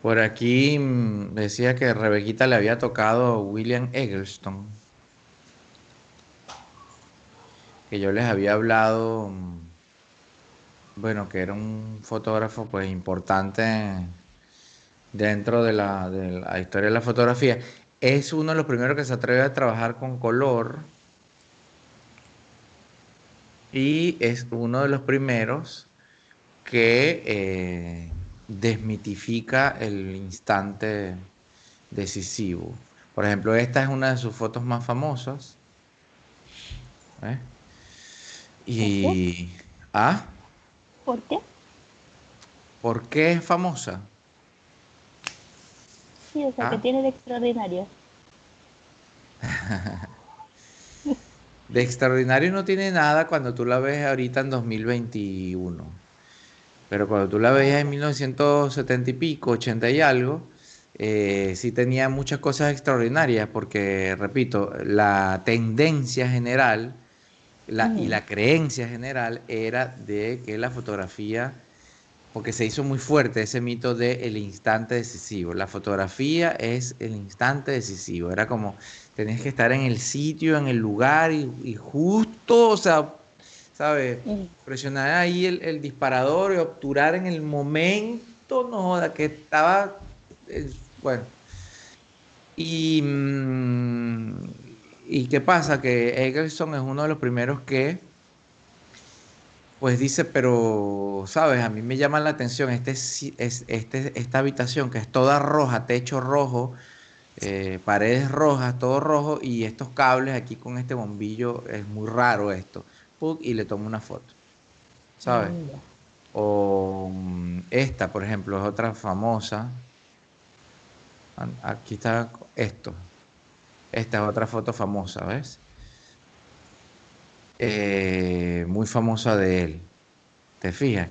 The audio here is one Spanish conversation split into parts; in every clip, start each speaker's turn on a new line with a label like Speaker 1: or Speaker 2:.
Speaker 1: Por aquí decía que Rebequita le había tocado William Eggleston, que yo les había hablado, bueno, que era un fotógrafo pues importante dentro de la historia de la fotografía. Es uno de los primeros que se atreve a trabajar con color y es uno de los primeros que desmitifica el instante decisivo. Por ejemplo, esta es una de sus fotos más famosas. ¿Eh?
Speaker 2: ¿Por qué?
Speaker 1: Y, ah,
Speaker 2: ¿Por qué?
Speaker 1: ¿por qué es famosa?
Speaker 2: Sí, o sea, que
Speaker 1: ¿Ah?
Speaker 2: tiene de extraordinario.
Speaker 1: De extraordinario no tiene nada cuando tú la ves ahorita en 2021. Pero cuando tú la
Speaker 2: Ah,
Speaker 1: veías en
Speaker 2: ya.
Speaker 1: 1970 y pico, 80 y algo, sí tenía muchas cosas extraordinarias, porque, repito, la tendencia general y
Speaker 2: Ujú.
Speaker 1: la creencia general era de que la fotografía, porque se hizo muy fuerte ese mito del instante decisivo. La fotografía es el instante decisivo. Era como, tenías que estar en el sitio, en el lugar y justo, o sea, ¿sabes?
Speaker 2: Mm.
Speaker 1: Presionar ahí el disparador y obturar en el momento, no joda, que estaba, bueno. Y, ¿y qué pasa? Que Eggleston es uno de los primeros que pues dice, pero, ¿sabes? A mí me llama la atención esta habitación que es toda roja, techo rojo, paredes rojas, todo rojo, y estos cables aquí con este bombillo, es muy raro esto. Puk, y le tomo una foto, ¿sabes?
Speaker 2: Ya.
Speaker 1: O esta, por ejemplo, es otra famosa. Aquí está esto. Esta es otra foto famosa, ¿ves? Muy famosa de él. ¿Te fijas?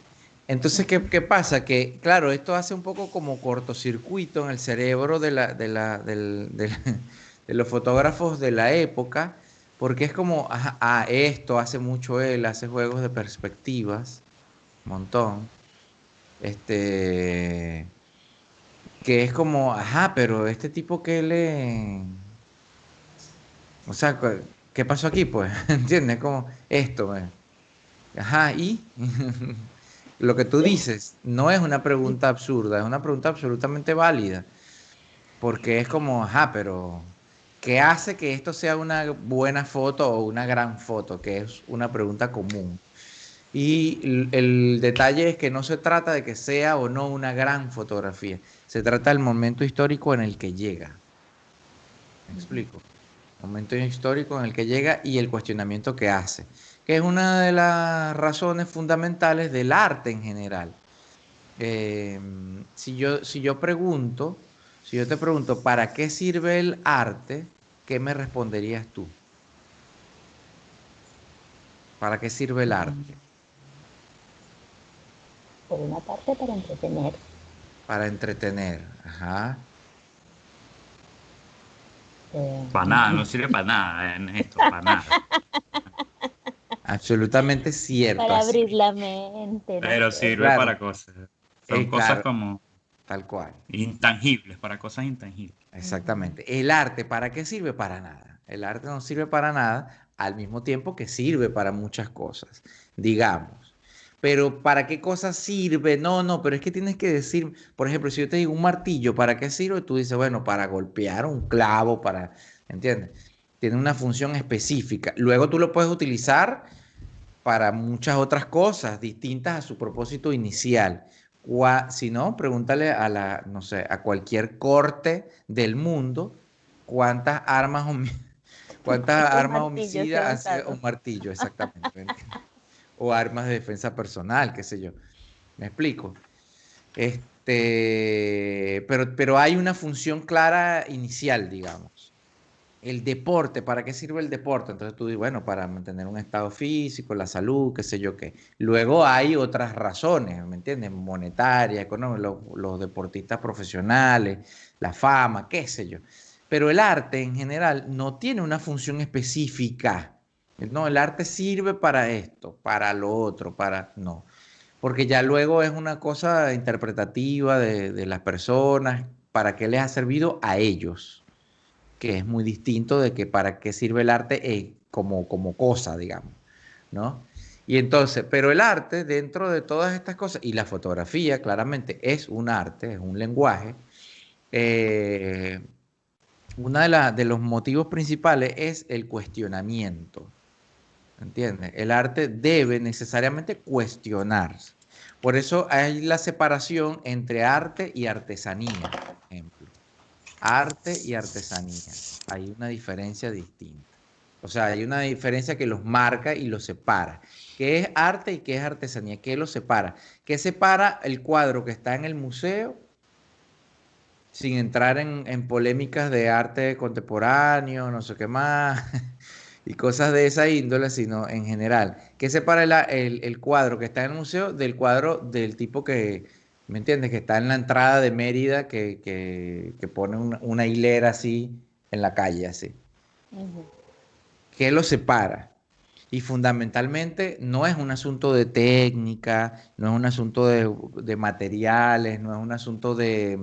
Speaker 1: Entonces,
Speaker 2: Ujú.
Speaker 1: ¿qué pasa? Que, claro, esto hace un poco como cortocircuito en el cerebro de los fotógrafos de la época, porque es como, ajá, esto hace mucho él, hace juegos de perspectivas, un montón, este, que es como, ajá, pero este tipo que o sea, ¿qué pasó aquí, pues? ¿Entiendes? Como esto, ajá, y lo que tú dices no es una pregunta absurda, es una pregunta absolutamente válida, porque es como, ajá, pero ¿qué hace que esto sea una buena foto o una gran foto? Que es una pregunta común. Y el detalle es que no se trata de que sea o no una gran fotografía, se trata del momento histórico en el que llega. ¿Me
Speaker 2: Ujú.
Speaker 1: explico? Momento histórico en el que llega y el cuestionamiento que hace, que es una de las razones fundamentales del arte en general. Eh, si yo pregunto, si yo te pregunto, ¿para qué sirve el arte? ¿Qué me responderías tú? ¿Para qué sirve el
Speaker 2: Mm.
Speaker 1: arte?
Speaker 2: Por una parte, para entretener.
Speaker 1: Para entretener. Ajá.
Speaker 3: Para nada, no sirve para nada en esto, para nada.
Speaker 1: Absolutamente cierto,
Speaker 2: para
Speaker 1: así
Speaker 2: abrir
Speaker 1: mismo.
Speaker 2: la mente, no
Speaker 3: Pero
Speaker 2: sé.
Speaker 3: sirve
Speaker 1: Claro,
Speaker 3: para cosas. Son cosas
Speaker 1: claro,
Speaker 3: como
Speaker 1: tal cual.
Speaker 3: intangibles, para cosas intangibles.
Speaker 2: Ujú.
Speaker 1: Exactamente. El arte, ¿para qué sirve? Para nada. El arte no sirve para nada, al mismo tiempo que sirve para muchas cosas, digamos. Pero ¿para qué cosas sirve? No, no, pero es que tienes que decir, por ejemplo, si yo te digo un martillo, ¿para qué sirve? Tú dices, bueno, para golpear un clavo, para, ¿entiendes? Tiene una función específica. Luego tú lo puedes utilizar para muchas otras cosas distintas a su propósito inicial. Si no, pregúntale no sé, a cualquier corte del mundo cuántas cuántas
Speaker 2: ¿Cuántos
Speaker 1: armas
Speaker 2: martillos se
Speaker 1: homicidas
Speaker 2: ha
Speaker 1: hace un
Speaker 2: usado?
Speaker 1: martillo, exactamente. ¿Me entiendes? O armas de defensa personal, qué sé yo. ¿Me explico? Pero hay una función clara inicial, digamos. El deporte, ¿para qué sirve el deporte? Entonces tú dices, bueno, para mantener un estado físico, la salud, qué sé yo qué. Luego hay otras razones, ¿me entiendes? Monetarias, económicas, los deportistas profesionales, la fama, qué sé yo. Pero el arte en general no tiene una función específica. No, el arte sirve para esto, para lo otro, para... No. porque ya luego es una cosa interpretativa de las personas, para qué les ha servido a ellos, que es muy distinto de que para qué sirve el arte como cosa, digamos, ¿no? Y entonces, pero el arte dentro de todas estas cosas, y la fotografía claramente es un arte, es un lenguaje, eh, uno de los motivos principales es el cuestionamiento, ¿entiendes? El arte debe necesariamente cuestionarse. Por eso hay la separación entre arte y artesanía, por ejemplo. Arte y artesanía. Hay una diferencia distinta. O sea, hay una diferencia que los marca y los separa. ¿Qué es arte y qué es artesanía? ¿Qué los separa? ¿Qué separa el cuadro que está en el museo, sin entrar en polémicas de arte contemporáneo, no sé qué más, y cosas de esa índole, sino en general? ¿Qué separa el cuadro que está en el museo del cuadro del tipo que, ¿me entiendes? Que está en la entrada de Mérida, que pone una hilera así en la calle, así.
Speaker 2: Ujú.
Speaker 1: ¿Qué lo separa? Y fundamentalmente no es un asunto de técnica, no es un asunto de materiales, no es un asunto de,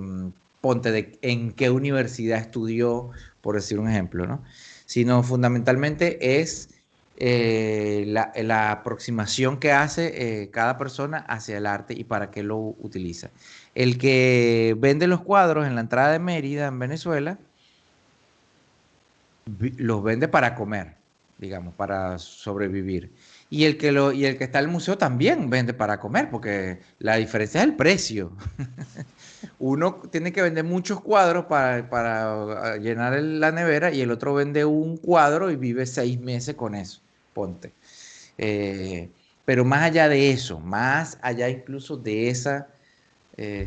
Speaker 1: ponte, de en qué universidad estudió, por decir un ejemplo, ¿no? Sino fundamentalmente es la aproximación que hace cada persona hacia el arte y para qué lo utiliza. El que vende los cuadros en la entrada de Mérida, en Venezuela, los vende para comer, digamos, para sobrevivir. Y el que está en el museo también vende para comer, porque la diferencia es el precio. Uno tiene que vender muchos cuadros para llenar la nevera, y el otro vende un cuadro y vive 6 meses con eso. Ponte. Eh, pero más allá de eso, más allá incluso de esa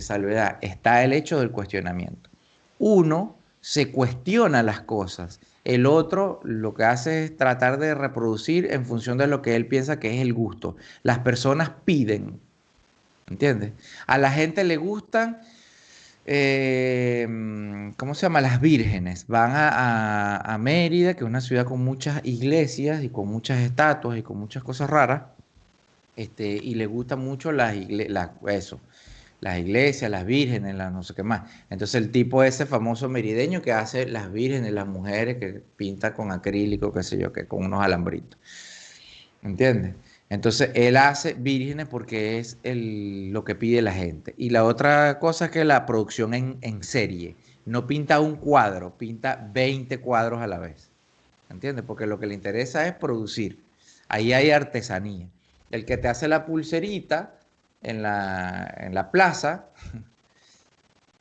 Speaker 1: salvedad, está el hecho del cuestionamiento. Uno se cuestiona las cosas, el otro lo que hace es tratar de reproducir en función de lo que él piensa que es el gusto. Las personas piden, ¿entiendes? A la gente le gustan, ¿cómo se llama? Las vírgenes. Van a Mérida, que es una ciudad con muchas iglesias y con muchas estatuas y con muchas cosas raras, y le gustan mucho eso, las iglesias, las vírgenes, las no sé qué más. Entonces el tipo ese famoso merideño que hace las vírgenes, las mujeres, que pinta con acrílico, qué sé yo, que con unos alambritos. ¿Entiendes? Entonces él hace vírgenes porque es lo que pide la gente. Y la otra cosa es que la producción en serie. No pinta un cuadro, pinta 20 cuadros a la vez. ¿Entiendes? Porque lo que le interesa es producir. Ahí hay artesanía. El que te hace la pulserita en la plaza,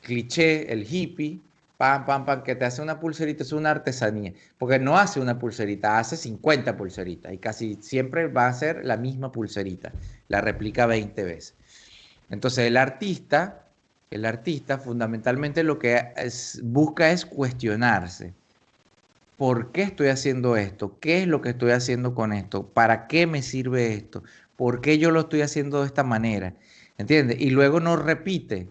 Speaker 1: cliché, el hippie, pam, pam, pam, que te hace una pulserita, es una artesanía. Porque no hace una pulserita, hace 50 pulseritas. Y casi siempre va a ser la misma pulserita. La replica 20 veces. Entonces el artista fundamentalmente lo que busca es cuestionarse. ¿Por qué estoy haciendo esto? ¿Qué es lo que estoy haciendo con esto? ¿Para qué me sirve esto? ¿Por qué yo lo estoy haciendo de esta manera? ¿Entiendes? Y luego no repite,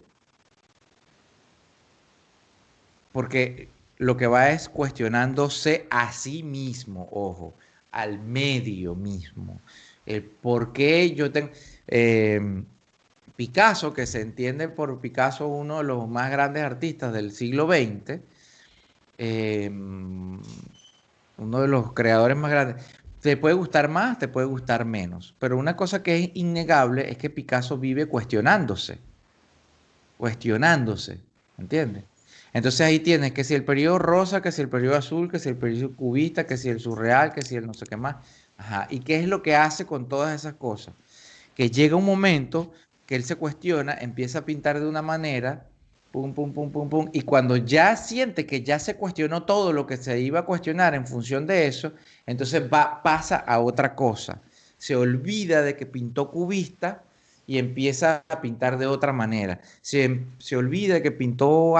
Speaker 1: porque lo que va es cuestionándose a sí mismo, ojo, al medio mismo. El por qué yo tengo... eh, Picasso, que se entiende por Picasso uno de los más grandes artistas del siglo XX, eh, uno de los creadores más grandes. Te puede gustar más, te puede gustar menos, pero una cosa que es innegable es que Picasso vive cuestionándose, ¿entiendes? Entonces ahí tienes que si el periodo rosa, que si el periodo azul, que si el periodo cubista, que si el surreal, que si el no sé qué más. Ajá. ¿Y qué es lo que hace con todas esas cosas? Que llega un momento que él se cuestiona, empieza a pintar de una manera, pum, pum, pum, pum, pum, y cuando ya siente que ya se cuestionó todo lo que se iba a cuestionar en función de eso, entonces pasa a otra cosa. Se olvida de que pintó cubista y empieza a pintar de otra manera. Se olvida de que pintó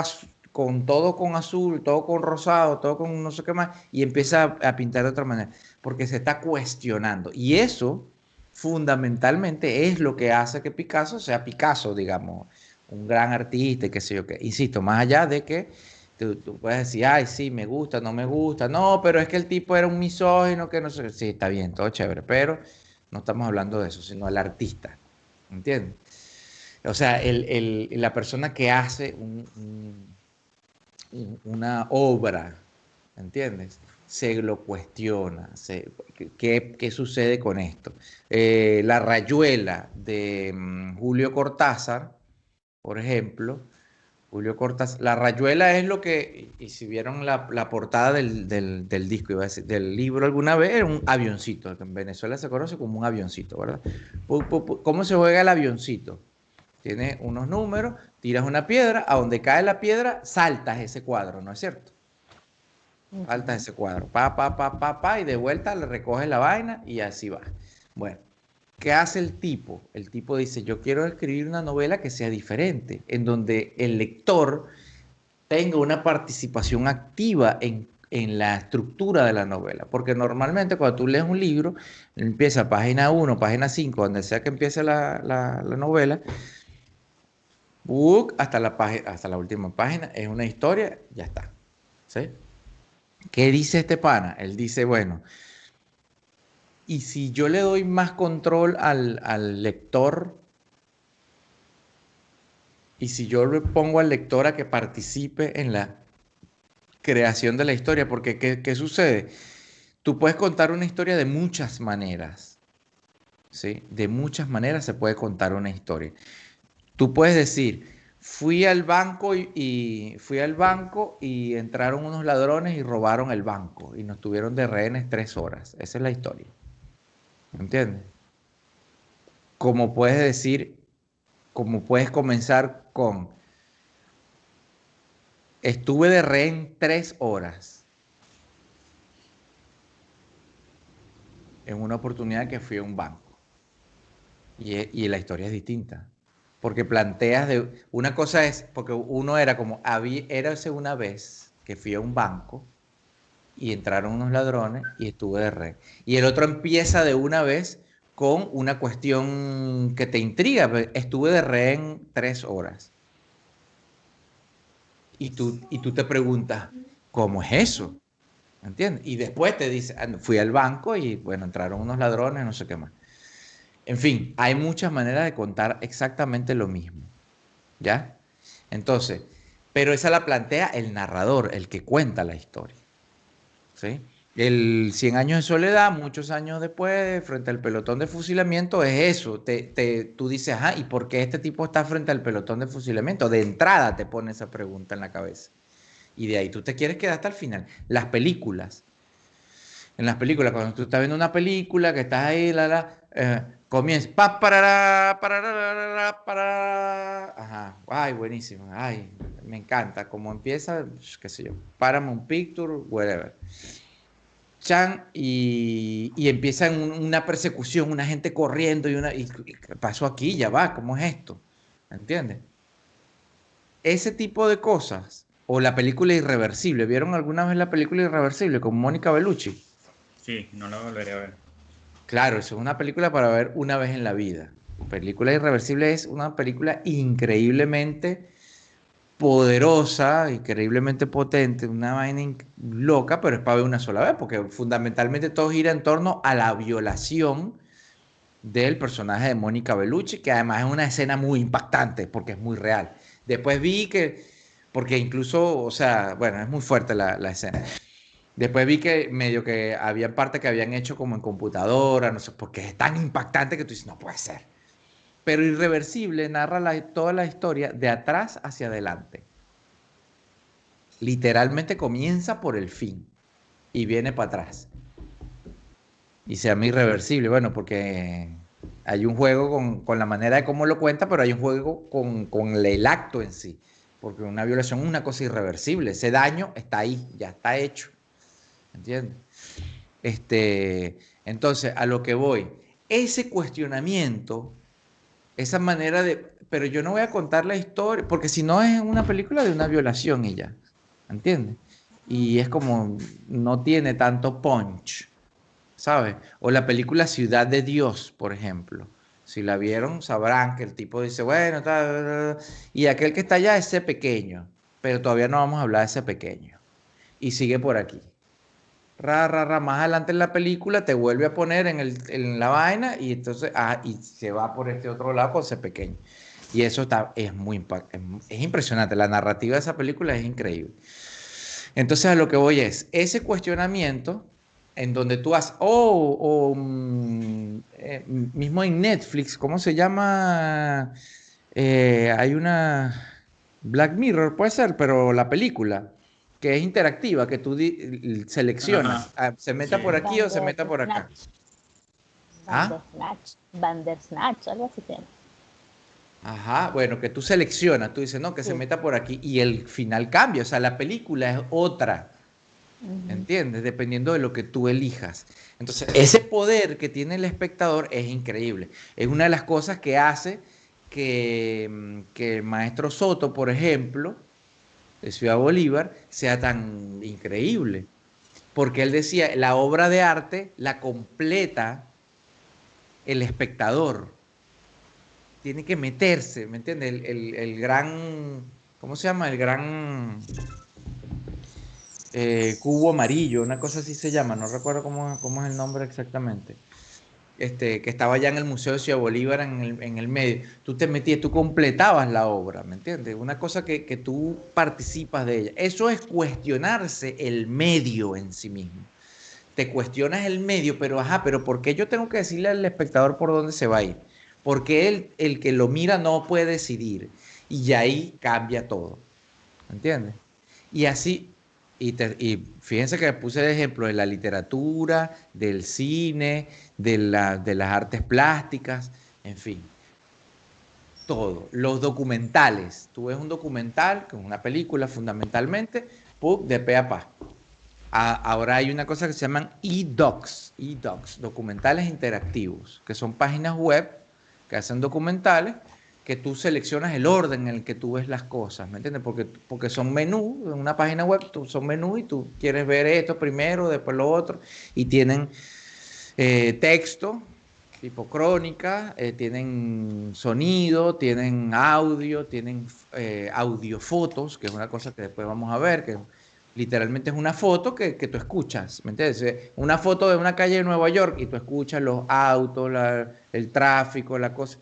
Speaker 1: con todo con azul, todo con rosado, todo con no sé qué más, y empieza a pintar de otra manera, porque se está cuestionando. Y eso fundamentalmente es lo que hace que Picasso sea Picasso, digamos, un gran artista y qué sé yo qué. Insisto, más allá de que tú puedes decir, ay, sí, me gusta, no me gusta, no, pero es que el tipo era un misógino, que no sé, sí, está bien, todo chévere, pero no estamos hablando de eso, sino del artista. ¿entiendes? O sea, la persona que hace una obra, ¿entiendes? Se lo cuestiona. ¿Qué sucede con esto? La Rayuela de Julio Cortázar, por ejemplo. Julio Cortázar. La Rayuela es lo que, y si vieron la portada del disco, iba a decir, del libro alguna vez, era un avioncito. En Venezuela se conoce como un avioncito, ¿verdad? ¿Cómo se juega el avioncito? Tienes unos números, tiras una piedra, a donde cae la piedra, saltas ese cuadro, ¿no es cierto? Saltas ese cuadro, y de vuelta le recoges la vaina y así va. Bueno, ¿qué hace el tipo? El tipo dice, yo quiero escribir una novela que sea diferente, en donde el lector tenga una participación activa en la estructura de la novela. Porque normalmente cuando tú lees un libro, empieza página 1, página 5, donde sea que empiece la novela, hasta la última página, es una historia, ya está. ¿Sí? ¿Qué dice este pana? Él dice, bueno, y si yo le doy más control al lector, y si yo le pongo al lector a que participe en la creación de la historia, porque ¿qué sucede? Tú puedes contar una historia de muchas maneras, ¿sí? De muchas maneras se puede contar una historia. Tú puedes decir, fui al banco y entraron unos ladrones y robaron el banco y nos tuvieron de rehenes 3 horas. Esa es la historia. ¿Entiendes? Como puedes decir, como puedes comenzar con, estuve de rehén 3 horas en una oportunidad que fui a un banco. Y la historia es distinta. Porque planteas una cosa es, porque uno era como, érase una vez que fui a un banco y entraron unos ladrones y estuve de rehén. Y el otro empieza de una vez con una cuestión que te intriga. Estuve de rehén 3 horas. Y tú te preguntas, ¿cómo es eso? ¿Entiendes? Y después te dice, fui al banco y bueno, entraron unos ladrones, no sé qué más. En fin, hay muchas maneras de contar exactamente lo mismo. ¿Ya? Entonces, pero esa la plantea el narrador, el que cuenta la historia. ¿Sí? El 100 años de soledad, muchos años después, frente al pelotón de fusilamiento, es eso. Tú dices, ajá, ¿y por qué este tipo está frente al pelotón de fusilamiento? De entrada te pone esa pregunta en la cabeza. Y de ahí tú te quieres quedar hasta el final. Las películas. En las películas, cuando tú estás viendo una película, que estás ahí, comienza, para, ajá, ay, buenísimo, ay, me encanta, como empieza, qué sé yo, Paramount Picture, whatever. Chan, y empieza una persecución, una gente corriendo, ¿qué pasó aquí? Ya va, ¿cómo es esto? ¿Entiendes? Ese tipo de cosas, o la película Irreversible, ¿vieron alguna vez la película Irreversible con Mónica Bellucci?
Speaker 3: Sí, no lo volveré a ver.
Speaker 1: Claro, eso es una película para ver una vez en la vida. Película Irreversible es una película increíblemente poderosa, increíblemente potente, una vaina loca, pero es para ver una sola vez, porque fundamentalmente todo gira en torno a la violación del personaje de Mónica Bellucci, que además es una escena muy impactante, porque es muy real. Después vi porque incluso, o sea, bueno, es muy fuerte la escena. Después vi que medio que había partes que habían hecho como en computadora, no sé, porque es tan impactante que tú dices, no puede ser. Pero Irreversible narra toda la historia de atrás hacia adelante. Literalmente comienza por el fin y viene para atrás. Y se llama Irreversible, bueno, porque hay un juego con la manera de cómo lo cuenta, pero hay un juego con el acto en sí. Porque una violación es una cosa irreversible. Ese daño está ahí, ya está hecho. ¿Entiendes? Entonces, a lo que voy, ese cuestionamiento, esa manera pero yo no voy a contar la historia, porque si no es una película de una violación y ya, ¿entiendes? Y es como, no tiene tanto punch, ¿sabes? O la película Ciudad de Dios, por ejemplo. Si la vieron, sabrán que el tipo dice, bueno, y aquel que está allá es ese pequeño, pero todavía no vamos a hablar de ese pequeño. Y sigue por aquí. más adelante en la película te vuelve a poner en la vaina y entonces y se va por este otro lado con ese pequeño. Y eso es impresionante. La narrativa de esa película es increíble. Entonces a lo que voy es, ese cuestionamiento en donde tú has, mismo en Netflix, ¿cómo se llama? Hay una Black Mirror, puede ser, pero la película, que es interactiva, que tú seleccionas,
Speaker 3: Ajá,
Speaker 1: se meta por
Speaker 3: sí.
Speaker 1: aquí o se meta por acá.
Speaker 2: Bandersnatch.
Speaker 1: ¿Ah?
Speaker 2: Bandersnatch, algo así se llama.
Speaker 1: Ajá, bueno, que tú seleccionas, tú dices, no, que se
Speaker 2: Sí.
Speaker 1: meta por aquí y el final cambia, o sea, la película es otra.
Speaker 2: Ujú.
Speaker 1: ¿Entiendes? Dependiendo de lo que tú elijas. Entonces, ese poder que tiene el espectador es increíble. Es una de las cosas que hace que el maestro Soto, por ejemplo, de Ciudad Bolívar, sea tan increíble. Porque él decía, la obra de arte la completa el espectador. Tiene que meterse, ¿me entiendes? El gran, ¿cómo se llama? El gran cubo amarillo, una cosa así se llama, no recuerdo cómo es el nombre exactamente. Que estaba ya en el Museo de Ciudad Bolívar en el medio. Tú te metías, tú completabas la obra, ¿me entiendes? Una cosa que tú participas de ella. Eso es cuestionarse el medio en sí mismo. Te cuestionas el medio, pero ajá, pero ¿por qué yo tengo que decirle al espectador por dónde se va a ir? Porque el que lo mira no puede decidir. Y ya ahí cambia todo. ¿Entiendes? Y así, y fíjense que puse el ejemplo de la literatura, del cine, de las artes plásticas, en fin, todo. Los documentales. Tú ves un documental, que es una película fundamentalmente, ¡pum!, de pe a pa. Ahora hay una cosa que se llaman e-docs, documentales interactivos, que son páginas web que hacen documentales que tú seleccionas el orden en el que tú ves las cosas, ¿me entiendes? Porque son menús, en una página web son menús y tú quieres ver esto primero, después lo otro, y tienen texto, tipo crónica, tienen sonido, tienen audio, tienen audiofotos, que es una cosa que después vamos a ver, que literalmente es una foto que tú escuchas, ¿me entiendes? Una foto de una calle de Nueva York y tú escuchas los autos, el tráfico, la cosa,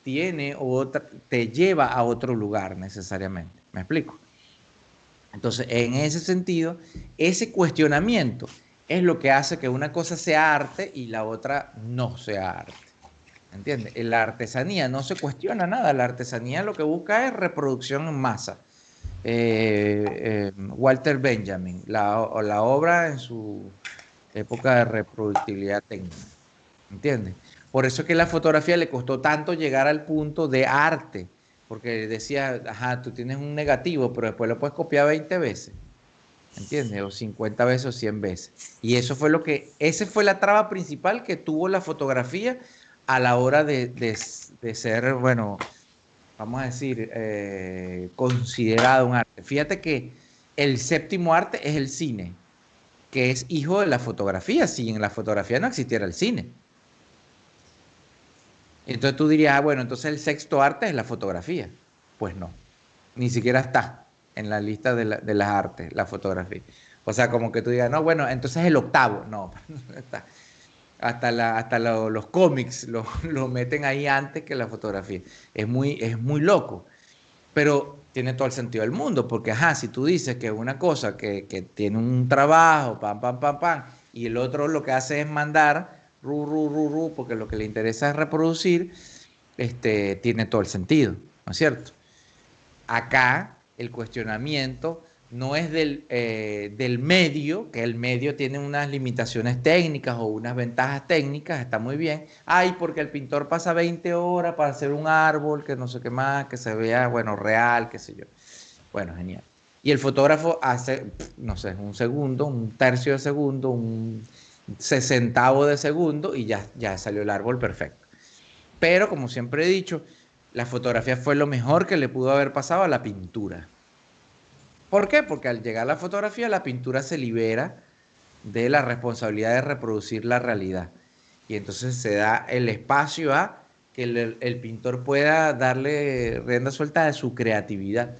Speaker 1: tiene otra, te lleva a otro lugar necesariamente, ¿me explico? Entonces, en ese sentido, ese cuestionamiento es lo que hace que una cosa sea arte y la otra no sea arte. ¿Entiendes? En la artesanía no se cuestiona nada, la artesanía lo que busca es reproducción en masa. Walter Benjamin, la obra en su época de reproductibilidad técnica. ¿Entiendes? Por eso es que la fotografía le costó tanto llegar al punto de arte, porque decía, ajá, tú tienes un negativo, pero después lo puedes copiar 20 veces. ¿Entiendes? O 50 veces o 100 veces. Y eso fue esa fue la traba principal que tuvo la fotografía a la hora de ser, bueno, vamos a decir, considerado un arte. Fíjate que el séptimo arte es el cine, que es hijo de la fotografía. Si en la fotografía no existiera el cine. Entonces tú dirías, bueno, entonces el sexto arte es la fotografía. Pues no, ni siquiera está en la lista de las artes, la fotografía. O sea, como que tú digas, no, bueno, entonces el octavo. No, no está. Los cómics lo meten ahí antes que la fotografía. Es muy loco, pero tiene todo el sentido del mundo, porque, ajá, si tú dices que una cosa que tiene un trabajo, pam, pam, pam, pam, y el otro lo que hace es mandar, porque lo que le interesa es reproducir, tiene todo el sentido, ¿no es cierto? Acá el cuestionamiento no es del medio, que el medio tiene unas limitaciones técnicas o unas ventajas técnicas, está muy bien. Ay, porque el pintor pasa 20 horas para hacer un árbol, que no sé qué más, que se vea, bueno, real, qué sé yo. Bueno, genial. Y el fotógrafo hace, no sé, un segundo, un tercio de segundo, un sesentavo de segundo y ya salió el árbol perfecto. Pero como siempre he dicho, la fotografía fue lo mejor que le pudo haber pasado a la pintura. ¿Por qué? Porque al llegar a la fotografía, la pintura se libera de la responsabilidad de reproducir la realidad. Y entonces se da el espacio a que el pintor pueda darle rienda suelta de su creatividad.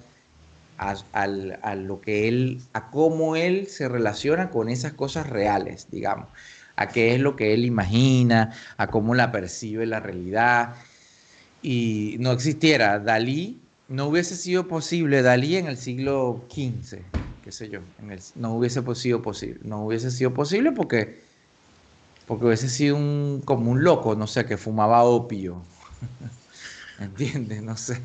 Speaker 1: a lo que él, a cómo él se relaciona con esas cosas reales, digamos, a qué es lo que él imagina, a cómo la percibe la realidad. Y no existiera Dalí, no hubiese sido posible Dalí en el siglo XV, qué sé yo, no hubiese sido posible, no hubiese sido posible porque hubiese sido como un loco, no sé, que fumaba opio, ¿entiendes? No sé,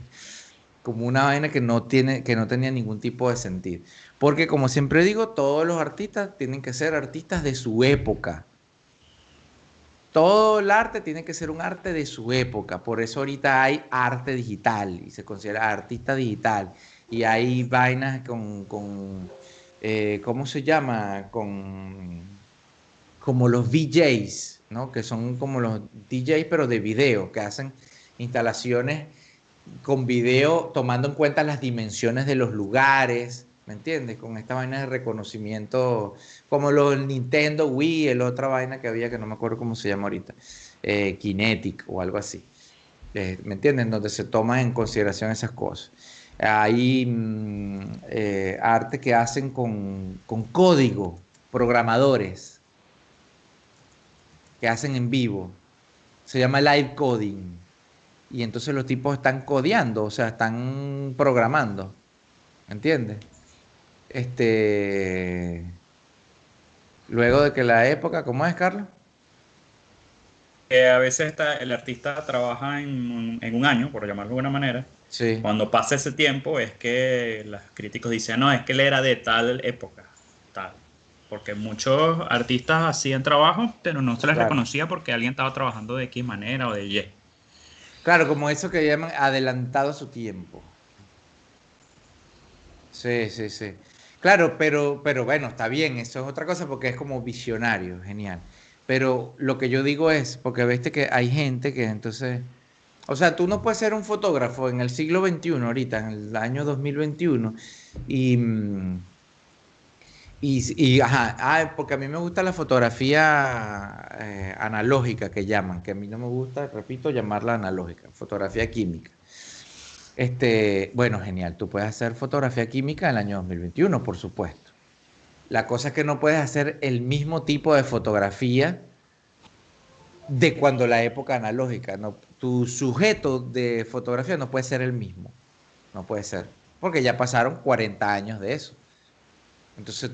Speaker 1: como una vaina que no tenía ningún tipo de sentido. Porque como siempre digo, todos los artistas tienen que ser artistas de su época. Todo el arte tiene que ser un arte de su época, por eso ahorita hay arte digital y se considera artista digital. Y hay vainas ¿cómo se llama? Como los VJs, ¿no? Que son como los DJs pero de video, que hacen instalaciones con video tomando en cuenta las dimensiones de los lugares, ¿me entiendes? Con esta vaina de reconocimiento, como los Nintendo Wii, el otra vaina que había que no me acuerdo cómo se llama ahorita, Kinetic o algo así. ¿Me entienden? Donde se toman en consideración esas cosas. Hay arte que hacen con código, programadores que hacen en vivo. Se llama live coding. Y entonces los tipos están codeando, o sea, están programando. ¿Entiendes? Este, luego de que la época, ¿cómo es, Carlos?
Speaker 3: A veces el artista trabaja en un año, por llamarlo de alguna manera.
Speaker 1: Sí,
Speaker 3: Cuando pasa ese tiempo es que los críticos dicen, no, es que él era de tal época, tal. Porque muchos artistas hacían trabajo, pero no se les
Speaker 1: claro.
Speaker 3: reconocía porque alguien estaba trabajando de X manera o de Y.
Speaker 1: Claro, como eso que llaman adelantado a su tiempo. Sí, sí, sí. Claro, pero bueno, está bien, eso es otra cosa porque es como visionario, genial. Pero lo que yo digo es, porque viste que hay gente que entonces, o sea, tú no puedes ser un fotógrafo en el siglo XXI, ahorita, en el año 2021, y, ajá, porque a mí me gusta la fotografía analógica que llaman, que a mí no me gusta, repito, llamarla analógica, fotografía química. Bueno, genial, tú puedes hacer fotografía química en el año 2021, por supuesto. La cosa es que no puedes hacer el mismo tipo de fotografía de cuando la época analógica, no, tu sujeto de fotografía no puede ser el mismo, no puede ser, porque ya pasaron 40 años de eso. Entonces,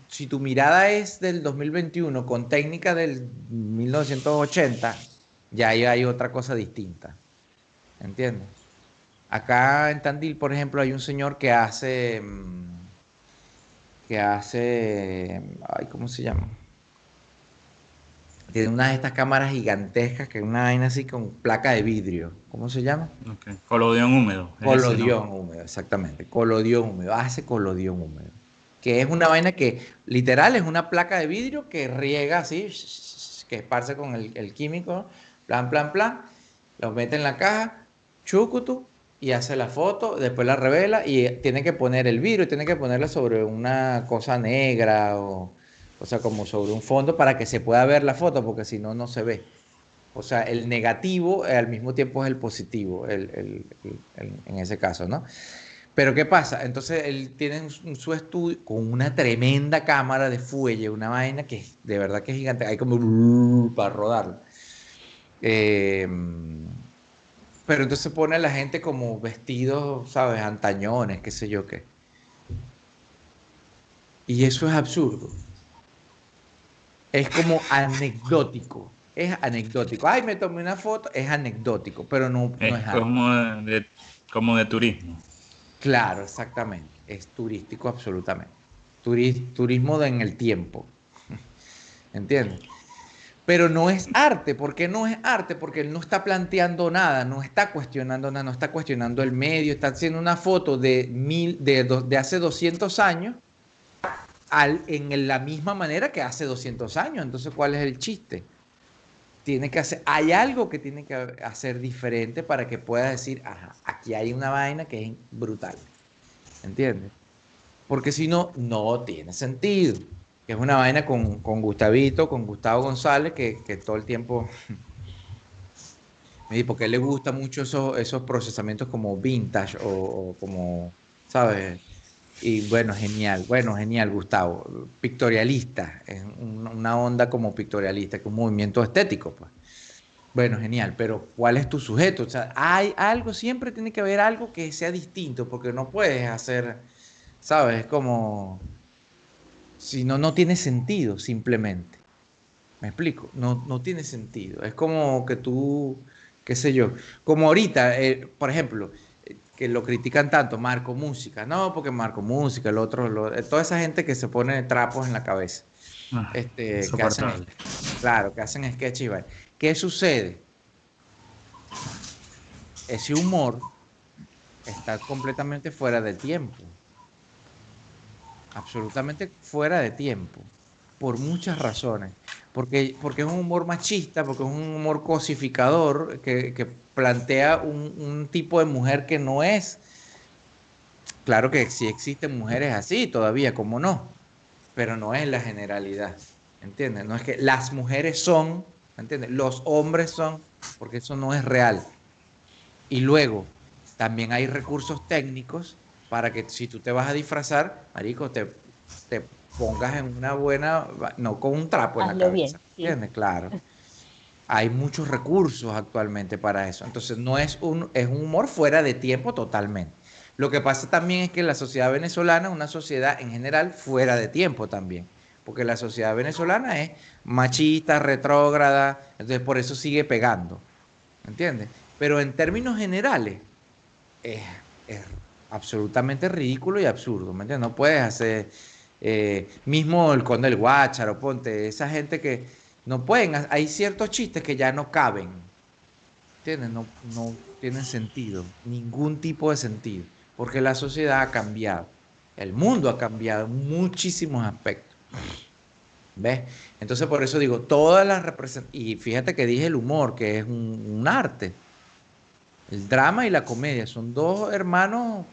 Speaker 1: si tu mirada es del 2021 con técnica del 1980, ya ahí hay otra cosa distinta, ¿entiendes? Acá en Tandil, por ejemplo, hay un señor ay, ¿cómo se llama? Tiene una de estas cámaras gigantescas, que es una vaina así con placa de vidrio. ¿Cómo se llama?
Speaker 3: Okay. Colodión húmedo, es ese, ¿no?
Speaker 1: Colodión húmedo, exactamente. Colodión húmedo. Hace colodión húmedo. Que es una vaina que literal es una placa de vidrio que riega así, que esparce con el químico, plan, plan, plan. Lo mete en la caja, chucutu, y hace la foto, después la revela y tiene que poner el vidrio, tiene que ponerla sobre una cosa negra o sea, como sobre un fondo para que se pueda ver la foto, porque si no, no se ve. O sea, el negativo al mismo tiempo es el positivo, en ese caso, ¿no? Pero ¿qué pasa? Entonces él tiene su estudio con una tremenda cámara de fuelle, una vaina que de verdad que es gigante, hay como para rodarla. Eh, pero entonces pone a la gente como vestidos, ¿sabes? Antañones, qué sé yo qué. Y eso es absurdo. Es como anecdótico. Es anecdótico. Ay, me tomé una foto, es anecdótico, pero no, no
Speaker 3: Es
Speaker 1: es arte.
Speaker 3: como de turismo.
Speaker 1: Claro, exactamente. Es turístico absolutamente. Turismo en el tiempo. ¿Entiendes? Pero no es arte. ¿Por qué no es arte? Porque él no está planteando nada, no está cuestionando nada, no está cuestionando el medio, está haciendo una foto de hace 200 años en la misma manera que hace 200 años. Entonces, ¿cuál es el chiste? Hay algo que tiene que hacer diferente para que pueda decir, ajá, aquí hay una vaina que es brutal. ¿Entiendes? Porque si no, no tiene sentido. Que es una vaina con Gustavito, con Gustavo González, que todo el tiempo me dice, porque a él le gusta mucho esos procesamientos como vintage o como ¿sabes? Y bueno, genial, Gustavo. Pictorialista, es una onda como pictorialista, que un movimiento estético, pues. Bueno, genial, pero ¿cuál es tu sujeto? O sea, hay algo, siempre tiene que haber algo que sea distinto, porque no puedes hacer, ¿sabes? Es como, si no, no tiene sentido, simplemente. ¿Me explico? No, no tiene sentido. Es como que tú, qué sé yo, como ahorita, por ejemplo, que lo critican tanto, Marco Música, no, porque Marco Música, el otro, toda esa gente que se pone trapos en la cabeza,
Speaker 3: Ah,
Speaker 1: que hacen,
Speaker 3: insoportable.
Speaker 1: claro, que hacen sketches y vaina. ¿Qué sucede? Ese humor está completamente fuera de tiempo, absolutamente fuera de tiempo, por muchas razones. Porque es un humor machista, porque es un humor cosificador que plantea un tipo de mujer que no es. Claro que sí existen mujeres así todavía, como no, pero no es la generalidad, ¿entiendes? No es que las mujeres son, ¿entiendes? Los hombres son, porque eso no es real. Y luego, también hay recursos técnicos para que si tú te vas a disfrazar, marico, te pongas en una buena, no con un trapo en la
Speaker 2: Hazlo bien,
Speaker 1: cabeza,
Speaker 2: sí.
Speaker 1: ¿entiendes? Claro. Hay muchos recursos actualmente para eso. Entonces, no es es un humor fuera de tiempo totalmente. Lo que pasa también es que la sociedad venezolana es una sociedad en general fuera de tiempo también. Porque la sociedad venezolana es machista, retrógrada, entonces por eso sigue pegando. ¿Entiendes? Pero en términos generales, es, es absolutamente ridículo y absurdo, ¿me entiendes? No puedes hacer, mismo el Conde del Guácharo, ponte, esa gente que no pueden, hay ciertos chistes que ya no caben, ¿entiendes? No, no tienen sentido, ningún tipo de sentido, porque la sociedad ha cambiado, el mundo ha cambiado en muchísimos aspectos, ¿ves? Entonces por eso digo, todas las representaciones, y fíjate que dije el humor, que es un arte. El drama y la comedia son dos hermanos,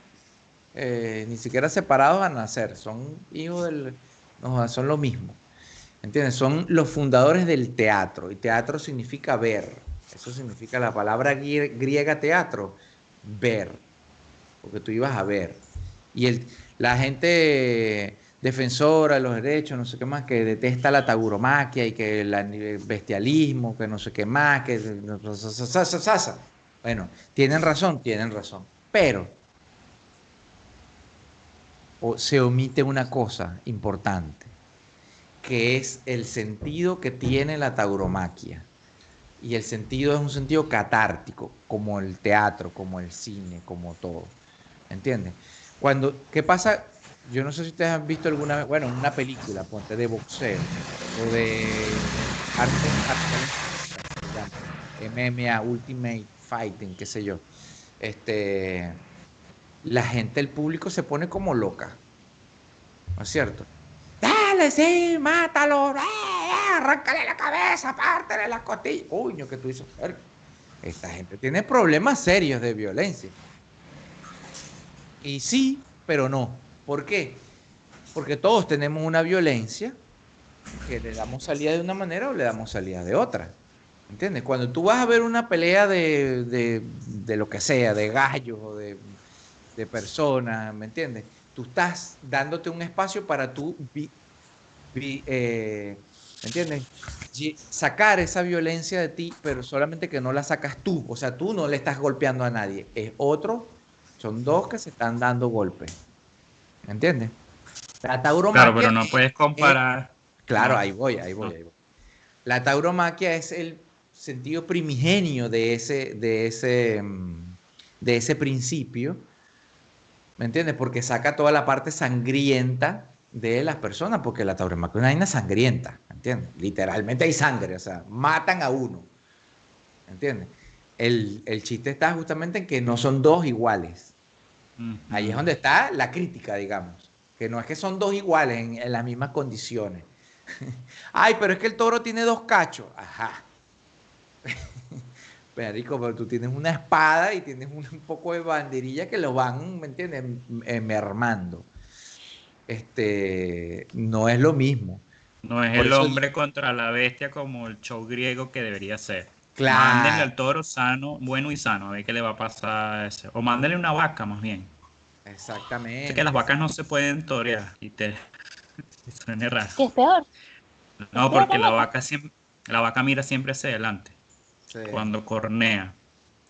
Speaker 1: ni siquiera separados a nacer, son hijos del, no, son lo mismo, ¿entiendes? Son los fundadores del teatro, y teatro significa ver, eso significa la palabra griega teatro, ver, porque tú ibas a ver. Y la gente defensora de los derechos, no sé qué más, que detesta la tauromaquia y que el bestialismo, que no sé qué más, que... Bueno, tienen razón, pero se omite una cosa importante, que es el sentido que tiene la tauromaquia. Y el sentido es un sentido catártico, como el teatro, como el cine, como todo. ¿Entiendes? ¿Qué pasa? Yo no sé si ustedes han visto alguna vez, bueno, una película, ponte, de boxeo o de artes marciales mixtas, se llama. MMA, Ultimate Fighting, qué sé yo. Este, la gente, el público se pone como loca, ¿no es cierto? Dale, sí, mátalo, arráncale la cabeza, pártele las costillas. Coño, que tú dices, "Verga, esta gente tiene problemas serios de violencia. Y sí, pero no. ¿Por qué? Porque todos tenemos una violencia que le damos salida de una manera o le damos salida de otra. ¿Entiendes? Cuando tú vas a ver una pelea de lo que sea, de gallos o de personas, ¿me entiendes? Tú estás dándote un espacio para tú, ¿me entiendes? Sacar esa violencia de ti, pero solamente que no la sacas tú. O sea, tú no le estás golpeando a nadie. Es otro, son dos que se están dando golpes. ¿Me entiendes? La
Speaker 3: Claro,
Speaker 1: tauromaquia
Speaker 3: pero no puedes
Speaker 1: es,
Speaker 3: comparar.
Speaker 1: claro,
Speaker 3: No,
Speaker 1: ahí voy, ahí voy,
Speaker 3: no.
Speaker 1: ahí voy. La tauromaquia es el sentido primigenio de ese principio, ¿me entiendes? Porque saca toda la parte sangrienta de las personas, porque la tauromaquia es una vaina sangrienta, ¿me entiendes? Literalmente hay sangre, o sea, matan a uno, ¿me entiendes? El chiste está justamente en que no son dos iguales. Ahí es
Speaker 3: Ujú.
Speaker 1: donde está la crítica, digamos, que no es que son dos iguales en las mismas condiciones. Ay, pero es que el toro tiene dos cachos. Ajá. Pero tú tienes una espada y tienes un poco de banderilla que lo van, ¿me entiendes? Mermando. No es lo mismo.
Speaker 3: No es
Speaker 1: Por
Speaker 3: el
Speaker 1: eso,
Speaker 3: hombre contra la bestia como el show griego que debería ser. Mándenle
Speaker 1: claro,
Speaker 3: al toro sano, bueno y sano, a ver qué le va a pasar a ese. O mándenle una vaca más bien. Sé que las
Speaker 1: Exactamente.
Speaker 3: vacas no se pueden torear y te suena raro.
Speaker 2: ¿Qué es peor? ¿Es
Speaker 3: No,
Speaker 2: peor
Speaker 3: porque
Speaker 2: la vaca?
Speaker 3: la vaca mira siempre hacia adelante
Speaker 1: Sí,
Speaker 3: cuando cornea.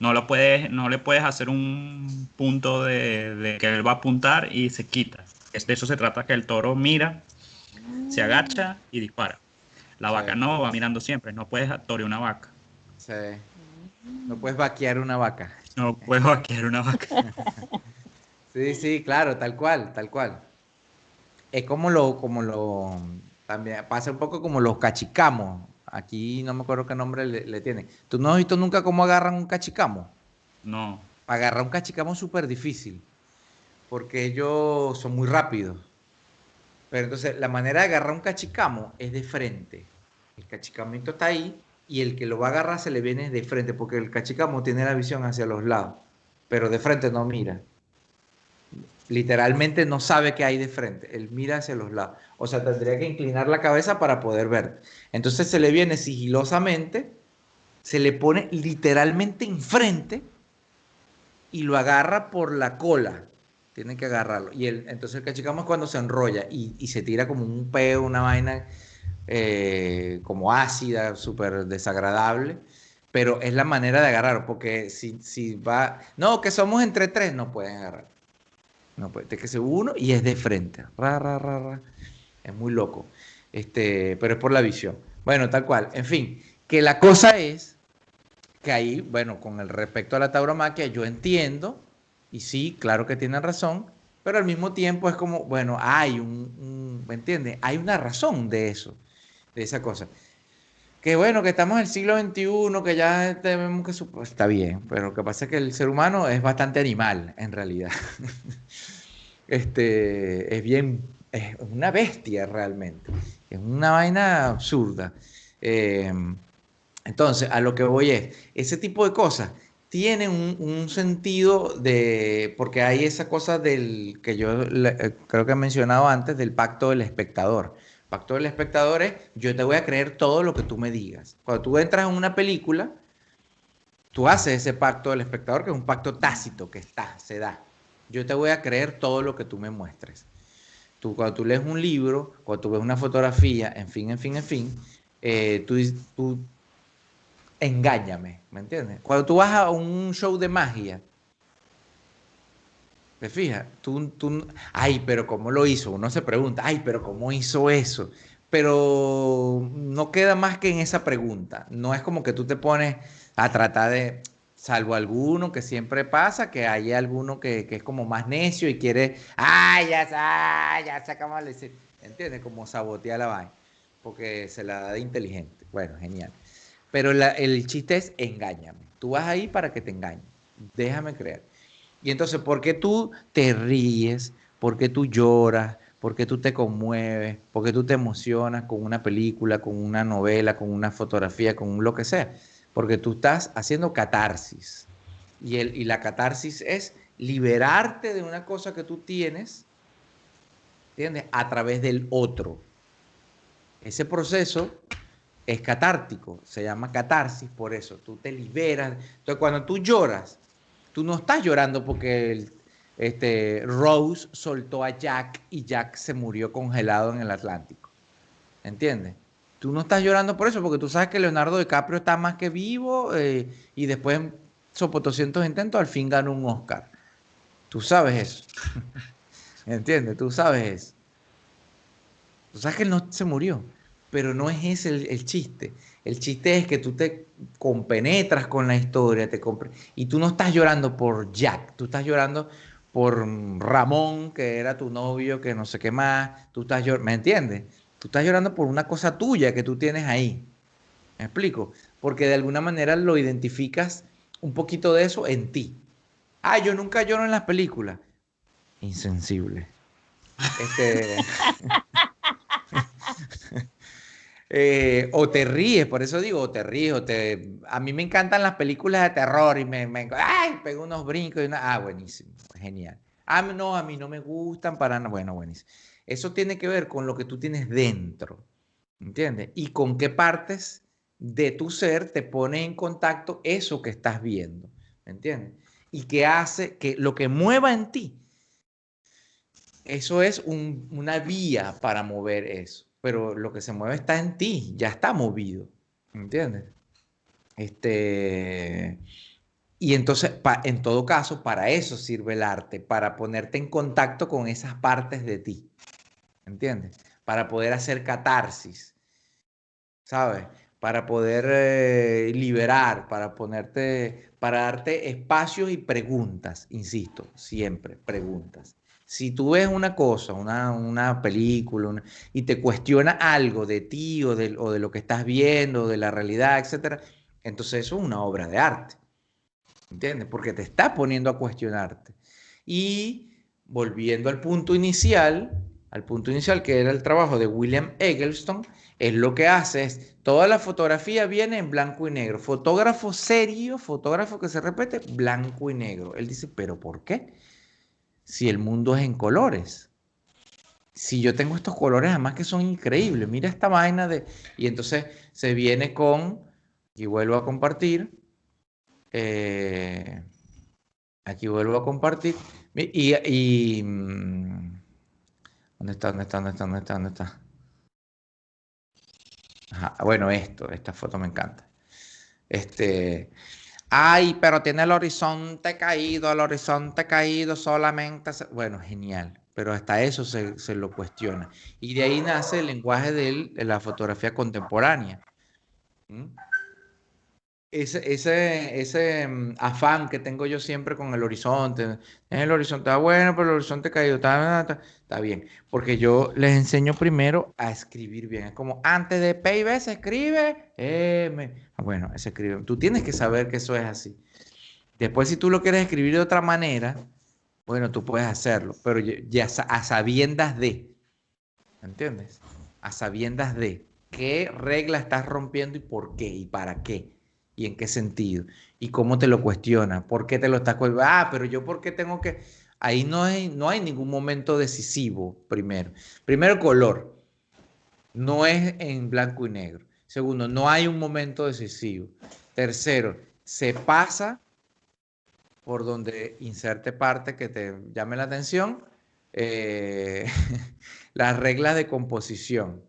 Speaker 3: No le puedes hacer un punto de que él va a apuntar y se quita. De eso se trata, que el toro mira, se
Speaker 2: Mm,
Speaker 3: agacha y dispara. La
Speaker 1: sí,
Speaker 3: vaca no va mirando siempre, no puedes torear una vaca.
Speaker 1: sí. No
Speaker 2: mm.
Speaker 1: puedes vaquear una vaca.
Speaker 3: No puedes vaquear una vaca.
Speaker 1: Sí, sí, claro, tal cual, tal cual. Es como lo, también pasa un poco como los cachicamos. Aquí no me acuerdo qué nombre le tienen. ¿Tú no has visto nunca cómo agarran un cachicamo?
Speaker 3: No,
Speaker 1: Agarrar un cachicamo es súper difícil, porque ellos son muy rápidos. Pero entonces la manera de agarrar un cachicamo es de frente. El cachicamito está ahí y el que lo va a agarrar se le viene de frente, porque el cachicamo tiene la visión hacia los lados, pero de frente no mira. Literalmente no sabe qué hay de frente, él mira hacia los lados. O sea, tendría que inclinar la cabeza para poder ver. Entonces se le viene sigilosamente, se le pone literalmente enfrente y lo agarra por la cola. Tiene que agarrarlo. Entonces el cachicamo es cuando se enrolla y se tira como un peo, una vaina como ácida, súper desagradable. Pero es la manera de agarrarlo, porque si va... No, que somos entre tres, no pueden agarrar. No puede, tiene que ser uno y es de frente. Ra, ra, ra, ra. Es muy loco. Pero es por la visión. Bueno, tal cual. En fin, que la cosa es que ahí, bueno, con el respecto a la tauromaquia, yo entiendo, y sí, claro que tienen razón, pero al mismo tiempo es como, bueno, hay ¿me entiendes? Hay una razón de eso, de esa cosa. Que bueno, que estamos en el siglo XXI, que ya tenemos que... Está bien, pero lo que pasa es que el ser humano es bastante animal, en realidad. Es bien, es una bestia realmente. Es una vaina absurda. Eh, entonces, a lo que voy es, ese tipo de cosas tienen un sentido porque hay esa cosa que yo creo que he mencionado antes, del pacto del espectador. Pacto del espectador es, yo te voy a creer todo lo que tú me digas. Cuando tú entras en una película, tú haces ese pacto del espectador, que es un pacto tácito, que se da. Yo te voy a creer todo lo que tú me muestres. Cuando tú lees un libro, cuando tú ves una fotografía, en fin, en fin, en fin, tú engáñame, ¿me entiendes? Cuando tú vas a un show de magia, ¿te fijas? Ay, pero ¿cómo lo hizo? Uno se pregunta, ay, pero ¿cómo hizo eso? Pero no queda más que en esa pregunta. No es como que tú te pones a tratar de, salvo alguno que siempre pasa, que hay alguno que es como más necio y quiere, ay, ya sé cómo le hice. ¿Entiendes? Como sabotea la vaina, porque se la da de inteligente. Bueno, genial. Pero el chiste es engáñame. Tú vas ahí para que te engañen. Déjame creer. Y entonces, ¿por qué tú te ríes? ¿Por qué tú lloras? ¿Por qué tú te conmueves? ¿Por qué tú te emocionas con una película, con una novela, con una fotografía, con lo que sea? Porque tú estás haciendo catarsis. Y la catarsis es liberarte de una cosa que tú tienes, ¿entiendes? A través del otro. Ese proceso es catártico, se llama catarsis por eso, tú te liberas. Entonces, cuando tú lloras, tú no estás llorando porque Rose soltó a Jack y Jack se murió congelado en el Atlántico. ¿Entiendes? Tú no estás llorando por eso, porque tú sabes que Leonardo DiCaprio está más que vivo y después sopo 200 intentos, al fin ganó un Oscar. Tú sabes eso. ¿Entiendes? Tú sabes eso. Tú sabes que él no se murió, pero no es ese el chiste. El chiste es que tú te compenetras con la historia, y tú no estás llorando por Jack, tú estás llorando por Ramón, que era tu novio, que no sé qué más. ¿Me entiendes? Tú estás llorando por una cosa tuya que tú tienes ahí. ¿Me explico? Porque de alguna manera lo identificas un poquito de eso en ti. Ah, yo nunca lloro en las películas. Insensible. Este. O te ríes, por eso digo, o te ríes, A mí me encantan las películas de terror y ¡ay! Pego unos brincos y una... Ah, buenísimo, genial. Ah, no, a mí no me gustan para nada. Bueno, buenísimo. Eso tiene que ver con lo que tú tienes dentro, ¿entiendes? Y con qué partes de tu ser te pone en contacto eso que estás viendo, ¿me entiendes? Y qué hace que lo que mueva en ti eso es una vía para mover eso, pero lo que se mueve está en ti, ya está movido, ¿entiendes? Este, y entonces, en todo caso, para eso sirve el arte, para ponerte en contacto con esas partes de ti, ¿entiendes? Para poder hacer catarsis, ¿sabes? Para poder liberar, para darte espacios y preguntas, insisto, siempre preguntas. Si tú ves una cosa, una película, y te cuestiona algo de ti o de lo que estás viendo, de la realidad, etcétera, entonces eso es una obra de arte, ¿entiendes? Porque te está poniendo a cuestionarte. Y volviendo al punto inicial que era el trabajo de William Eggleston, es lo que hace es, toda la fotografía viene en blanco y negro. Fotógrafo serio, fotógrafo que se repite, blanco y negro. Él dice, pero ¿por qué? Si el mundo es en colores. Si yo tengo estos colores además que son increíbles, mira esta vaina de... Y entonces se viene con, y vuelvo a compartir, eh, aquí vuelvo a compartir. ¿Dónde está? ¿Dónde está? ¿Dónde está? ¿Dónde está? ¿Dónde está? Ajá, bueno, esta foto me encanta. Este, ay, pero tiene el horizonte caído solamente. Bueno, genial, pero hasta eso se lo cuestiona. Y de ahí nace el lenguaje de la fotografía contemporánea. ¿Mm? Ese afán que tengo yo siempre con el horizonte. El horizonte está bueno, pero el horizonte caído está bien. Porque yo les enseño primero a escribir bien. Es como antes de P y B se escribe M. Bueno, se escribe. Tú tienes que saber que eso es así. Después, si tú lo quieres escribir de otra manera, bueno, tú puedes hacerlo. Pero ya a sabiendas de. ¿Entiendes? A sabiendas de qué regla estás rompiendo y por qué y para qué y en qué sentido y cómo te lo cuestiona, por qué te lo estás cuestionando. Ah, pero yo por qué tengo que... Ahí no hay ningún momento decisivo, primero. Primero, color. No es en blanco y negro. Segundo, no hay un momento decisivo. Tercero, se pasa por donde inserte parte que te llame la atención, eh, las reglas de composición,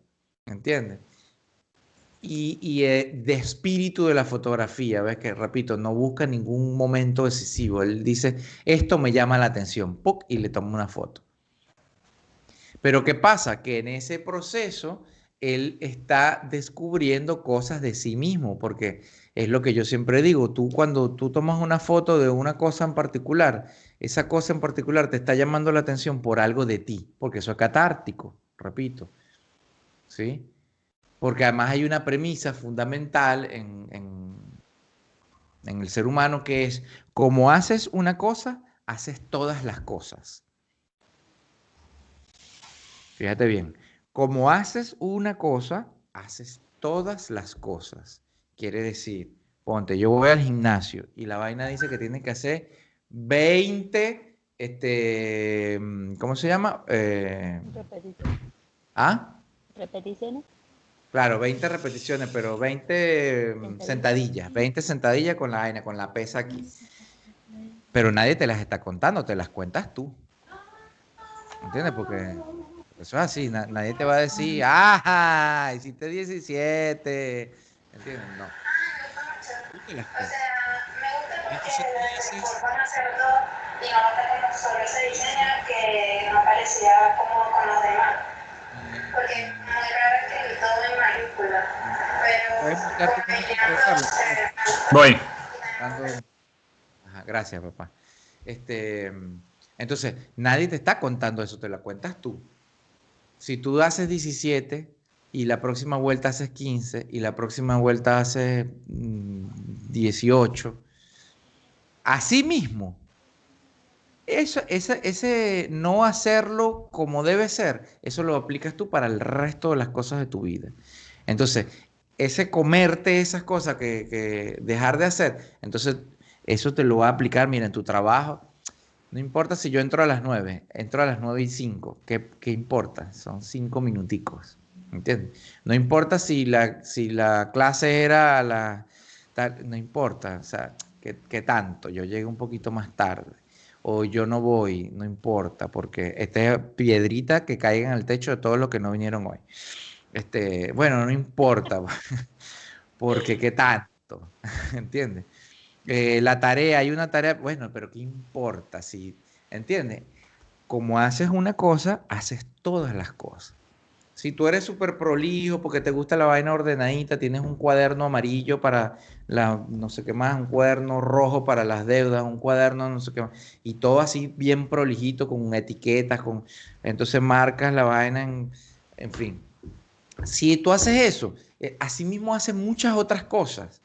Speaker 1: ¿entiendes? De espíritu de la fotografía, ¿ves? Que repito, no busca ningún momento decisivo. Él dice, esto me llama la atención, ¡puc! Y le toma una foto. Pero ¿qué pasa? Que en ese proceso él está descubriendo cosas de sí mismo, porque es lo que yo siempre digo, tú cuando tú tomas una foto de una cosa en particular, esa cosa en particular te está llamando la atención por algo de ti, porque eso es catártico, repito, ¿sí? Porque además hay una premisa fundamental en el ser humano que es, como haces una cosa, haces todas las cosas. Fíjate bien, como haces una cosa, haces todas las cosas. Quiere decir, ponte, yo voy al gimnasio y la vaina dice que tiene que hacer 20, ¿cómo se llama?
Speaker 2: Repeticiones.
Speaker 1: ¿Ah?
Speaker 2: Repeticiones.
Speaker 1: Claro, 20 repeticiones, pero 20 sentadillas, 20 sentadillas con la vaina, con la pesa aquí. Pero nadie te las está contando, te las cuentas tú. ¿Entiendes? Porque eso es así, nadie te va a decir, ¡ah! Hiciste 17. ¿Entiendes? No, tú te las
Speaker 4: O
Speaker 1: cuentas.
Speaker 4: sea, me gusta
Speaker 1: Y
Speaker 4: porque
Speaker 1: entonces tú
Speaker 4: desde que
Speaker 1: dices,
Speaker 4: comenzó a hacer todo, digamos que como solo ese diseño que no parecía como con los demás.
Speaker 1: eh,
Speaker 4: Porque es
Speaker 1: eh,
Speaker 4: muy raro escribir todo en mayúscula. Pero
Speaker 1: ¿puedes mutearte un
Speaker 4: convenía
Speaker 1: momentico, Carlos?
Speaker 4: hacer.
Speaker 3: Voy.
Speaker 1: Dando... Ajá, gracias, papá. Este, entonces, nadie te está contando eso, te la cuentas tú. Si tú haces 17 y la próxima vuelta haces 15 y la próxima vuelta haces 18, así mismo, ese no hacerlo como debe ser, eso lo aplicas tú para el resto de las cosas de tu vida. Entonces, ese comerte esas cosas que dejar de hacer, entonces eso te lo va a aplicar, mira, en tu trabajo. No importa si yo entro a las 9, entro a las 9:05, ¿qué importa? Son 5 minuticos, ¿entiendes? No importa si la clase era a no importa, o sea, ¿qué tanto? Yo llegué un poquito más tarde. o yo no voy, no importa, porque esta es piedrita que caiga en el techo de todos los que no vinieron hoy. Bueno, no importa, porque qué tanto, ¿entiendes? La tarea, hay una tarea, bueno, pero ¿qué importa? Si, ¿entiendes? Como haces una cosa, haces todas las cosas. Si tú eres súper prolijo porque te gusta la vaina ordenadita, tienes un cuaderno amarillo para la no sé qué más, un cuaderno rojo para las deudas, un cuaderno no sé qué más, y todo así bien prolijito, con etiquetas, entonces marcas la vaina en fin. Si tú haces eso, así mismo haces muchas otras cosas.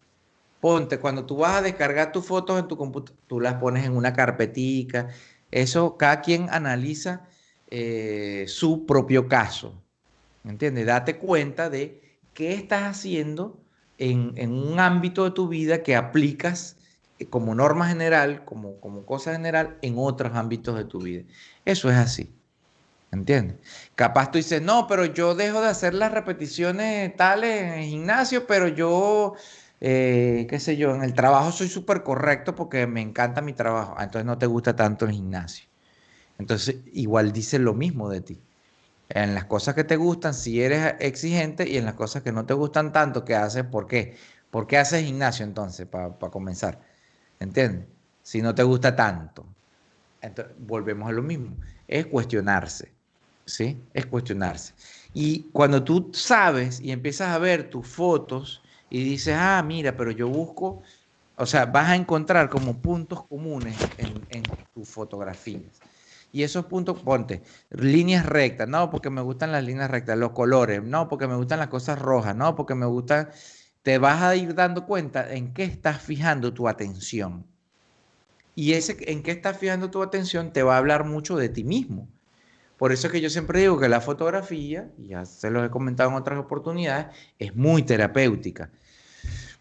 Speaker 1: Ponte, cuando tú vas a descargar tus fotos en tu computadora, tú las pones en una carpetica. Eso, cada quien analiza su propio caso. ¿Entiendes? Date cuenta de qué estás haciendo en un ámbito de tu vida que aplicas como norma general, como cosa general, en otros ámbitos de tu vida. Eso es así. ¿Entiendes? Capaz tú dices, no, pero yo dejo de hacer las repeticiones tales en el gimnasio, pero yo, qué sé yo, en el trabajo soy súper correcto porque me encanta mi trabajo. Ah, entonces no te gusta tanto el gimnasio. Entonces, igual dice lo mismo de ti. En las cosas que te gustan, si eres exigente, y en las cosas que no te gustan tanto, ¿qué haces? ¿Por qué? ¿Por qué haces gimnasio entonces, para comenzar? ¿Entiendes? Si no te gusta tanto. Entonces, volvemos a lo mismo. Es cuestionarse. ¿Sí? Es cuestionarse. Y cuando tú sabes y empiezas a ver tus fotos y dices, ah, mira, pero yo busco, o sea, vas a encontrar como puntos comunes en tus fotografías. Y esos puntos, ponte, líneas rectas, no, porque me gustan las líneas rectas, los colores, no, porque me gustan las cosas rojas, no, porque me gustan, te vas a ir dando cuenta en qué estás fijando tu atención. Y ese en qué estás fijando tu atención te va a hablar mucho de ti mismo. Por eso es que yo siempre digo que la fotografía, y ya se los he comentado en otras oportunidades, es muy terapéutica.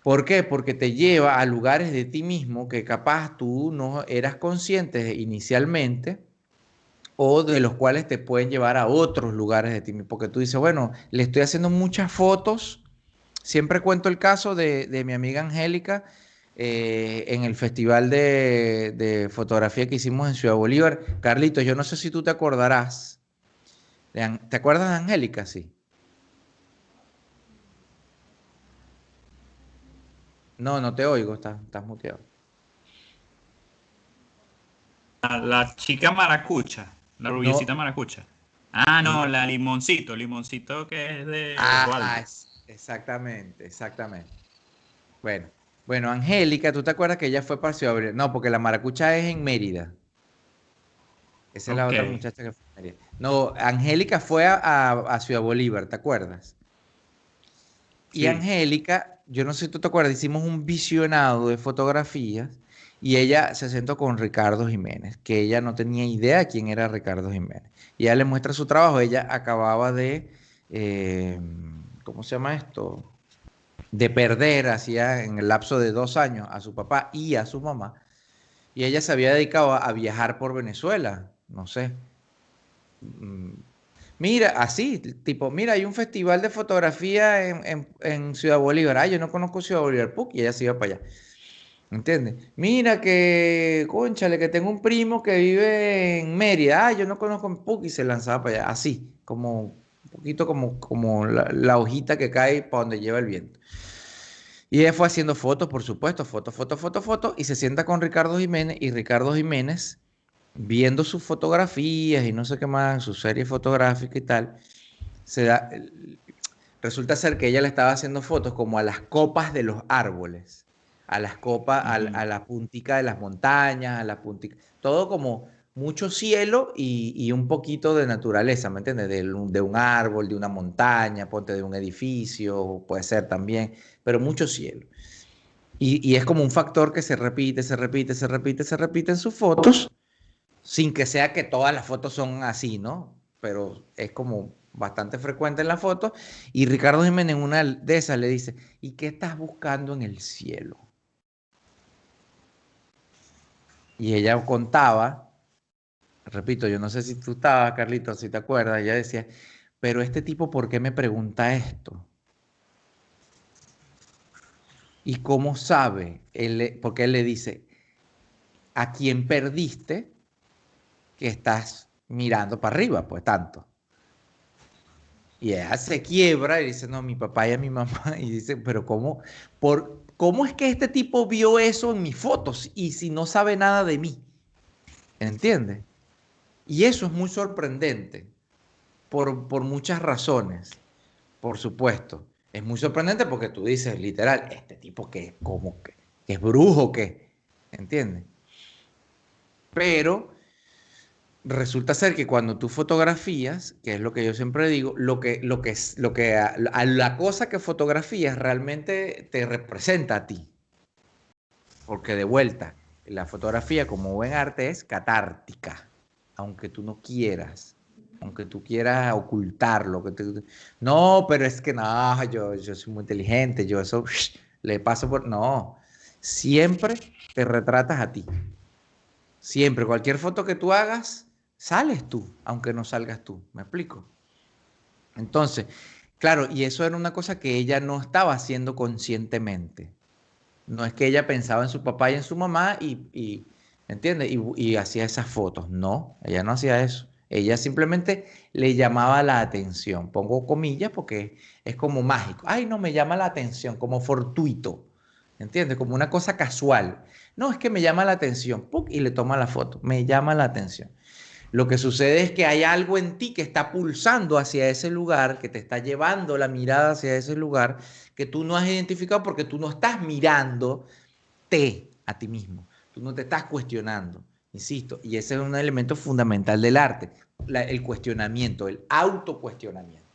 Speaker 1: ¿Por qué? Porque te lleva a lugares de ti mismo que capaz tú no eras consciente inicialmente o de los cuales te pueden llevar a otros lugares de ti mismo. Porque tú dices, bueno, le estoy haciendo muchas fotos. Siempre cuento el caso de mi amiga Angélica en el festival de fotografía que hicimos en Ciudad Bolívar. Carlitos, yo no sé si tú te acordarás. ¿Te acuerdas de Angélica? Sí. No, no te oigo, estás muteado.
Speaker 3: La chica maracucha, la
Speaker 1: No,
Speaker 3: rubiecita maracucha. Ah, no,
Speaker 1: no.
Speaker 3: la limoncito, limoncito que es de Osvaldo.
Speaker 1: Exactamente, exactamente. Bueno, bueno, Angélica, ¿tú te acuerdas que ella fue para Ciudad Bolívar? No, porque la maracucha es en Mérida. Esa es la
Speaker 3: Ok,
Speaker 1: otra muchacha que fue a Mérida. No, Angélica fue a Ciudad Bolívar, ¿te acuerdas? Y
Speaker 3: sí.
Speaker 1: Angélica, yo no sé si tú te acuerdas, hicimos un visionado de fotografías y ella se sentó con Ricardo Jiménez, que ella no tenía idea quién era Ricardo Jiménez. Y ella le muestra su trabajo, ella acababa de, eh, ¿cómo se llama esto? De perder, hacía en el lapso de 2 años, a su papá y a su mamá. Y ella se había dedicado a viajar por Venezuela, no sé. mm, Mira, así, tipo, mira, hay un festival de fotografía en Ciudad Bolívar. Ah, yo no conozco Ciudad Bolívar, ¡puc! Y ella se iba para allá. ¿Entiendes? Mira que, cónchale, que tengo un primo que vive en Mérida. Ah, yo no conozco ¡puc! Y se lanzaba para allá. Así, como un poquito como la hojita que cae para donde lleva el viento. Y ella fue haciendo fotos, por supuesto, fotos, fotos, fotos, fotos, y se sienta con Ricardo Jiménez, y Ricardo Jiménez, viendo sus fotografías y no sé qué más, su serie fotográfica y tal, se da, resulta ser que ella le estaba haciendo fotos como a las copas de los árboles, a las copas,
Speaker 3: Ujú.
Speaker 1: a la puntica de las montañas, a la puntica, todo como mucho cielo y un poquito de naturaleza, ¿me entiendes? De un árbol, de una montaña, ponte de un edificio, puede ser también, pero mucho cielo. Y es como un factor que se repite, se repite, se repite, se repite en sus fotos, sin que sea que todas las fotos son así, ¿no? Pero es como bastante frecuente en la foto. Y Ricardo Jiménez en una de esas le dice, ¿y qué estás buscando en el cielo? Y ella contaba, repito, yo no sé si tú estabas, Carlitos, si te acuerdas, ella decía, pero este tipo, ¿por qué me pregunta esto? ¿Y cómo sabe? Porque él le dice, ¿a quién perdiste? que estás mirando para arriba, pues tanto. Y ella se quiebra y dice, no, mi papá y a mi mamá. Y dice, pero ¿cómo es que este tipo vio eso en mis fotos y si no sabe nada de mí? ¿Entiendes? Y eso es muy sorprendente por muchas razones, por supuesto. Es muy sorprendente porque tú dices, literal, este tipo que es como que es brujo, que, ¿entiendes? Pero resulta ser que cuando tú fotografías, que es lo que yo siempre digo, a la cosa que fotografías realmente te representa a ti. Porque de vuelta, la fotografía como buen arte es catártica, aunque tú no quieras, aunque tú quieras ocultarlo. No, pero es que no, yo soy muy inteligente, yo eso le paso por... No, siempre te retratas a ti. Siempre, cualquier foto que tú hagas, sales tú, aunque no salgas tú. ¿Me explico? Entonces, claro, y eso era una cosa que ella no estaba haciendo conscientemente. No es que ella pensaba en su papá y en su mamá ¿entiendes? Y hacía esas fotos. No, ella no hacía eso. Ella simplemente le llamaba la atención. Pongo comillas porque es como mágico. Ay, no, me llama la atención, como fortuito. ¿Entiendes? Como una cosa casual. No, es que me llama la atención. ¡Puc! Y le toma la foto. Me llama la atención. Lo que sucede es que hay algo en ti que está pulsando hacia ese lugar, que te está llevando la mirada hacia ese lugar, que tú no has identificado porque tú no estás mirándote a ti mismo. Tú no te estás cuestionando, insisto. Y ese es un elemento fundamental del arte, el cuestionamiento, el autocuestionamiento.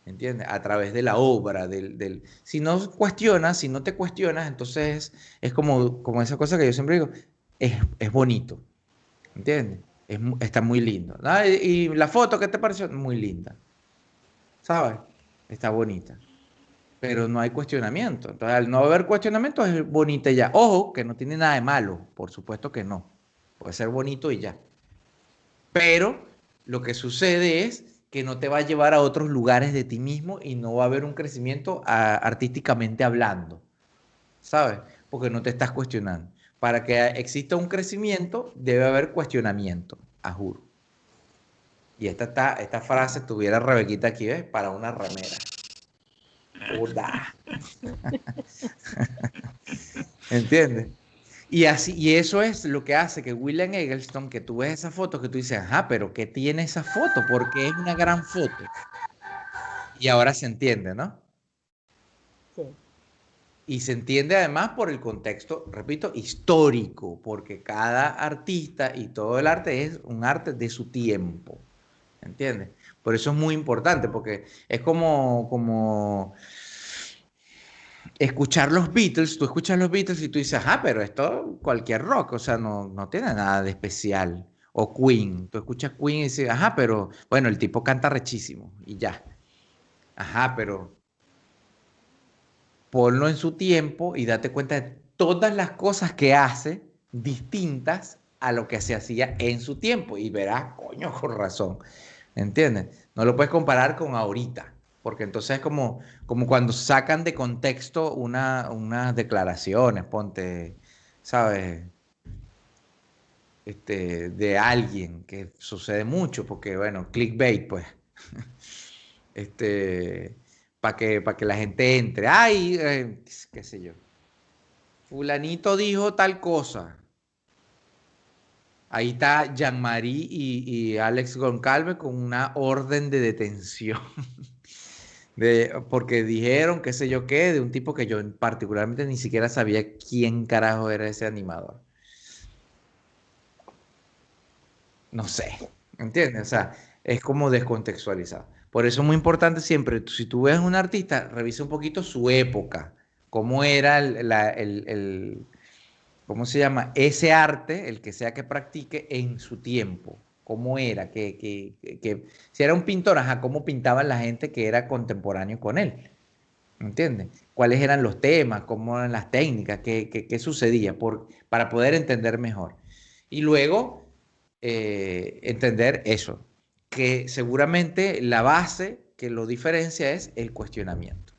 Speaker 1: ¿Entiendes? A través de la obra, si no cuestionas, si no te cuestionas, entonces es como esa cosa que yo siempre digo, es bonito. ¿Entiendes? Está muy lindo. ¿No? Y la foto, ¿qué te pareció? Muy linda. ¿Sabes? Está bonita. Pero no hay cuestionamiento. Entonces, al no haber cuestionamiento, es bonita y ya. Ojo, que no tiene nada de malo. Por supuesto que no. Puede ser bonito y ya. Pero lo que sucede es que no te va a llevar a otros lugares de ti mismo y no va a haber un crecimiento artísticamente hablando. ¿Sabes? Porque no te estás cuestionando. Para que exista un crecimiento, debe haber cuestionamiento, a juro. Y esta frase tuviera Rebequita aquí, ¿ves? Para una ramera. Joda. ¿Entiendes? Y eso es lo que hace que William Eggleston, que tú ves esa foto, que tú dices, ajá, pero ¿qué tiene esa foto? Porque es una gran foto. Y ahora se entiende, ¿no?
Speaker 2: Sí.
Speaker 1: Y se entiende además por el contexto, repito, histórico, porque cada artista y todo el arte es un arte de su tiempo, ¿entiendes? Por eso es muy importante, porque es como escuchar los Beatles, tú escuchas los Beatles y tú dices, ajá, pero esto cualquier rock, o sea, no tiene nada de especial. O Queen, tú escuchas Queen y dices, ajá, pero bueno, el tipo canta rechísimo y ya. Ajá, pero ponlo en su tiempo y date cuenta de todas las cosas que hace distintas a lo que se hacía en su tiempo y verás, coño, con razón, ¿entiendes? No lo puedes comparar con ahorita, porque entonces es como cuando sacan de contexto unas declaraciones, ponte, ¿sabes? De alguien, que sucede mucho, porque bueno, clickbait, pues, este, para que la gente entre, ay, qué sé yo. Fulanito dijo tal cosa. Ahí está Jean-Marie y Alex Goncalves con una orden de detención. Porque dijeron, qué sé yo qué, de un tipo que yo particularmente ni siquiera sabía quién carajo era ese animador. No sé, ¿entiendes? O sea, es como descontextualizado. Por eso es muy importante siempre, si tú ves a un artista, revisa un poquito su época, cómo era ¿cómo se llama? Ese arte, el que sea que practique, en su tiempo. ¿Cómo era? Si era un pintor, ajá, ¿cómo pintaban la gente que era contemporáneo con él? ¿Entiendes? ¿Cuáles eran los temas? ¿Cómo eran las técnicas? ¿Qué sucedía? Para poder entender mejor. Y luego, entender eso, que seguramente la base que lo diferencia es el cuestionamiento.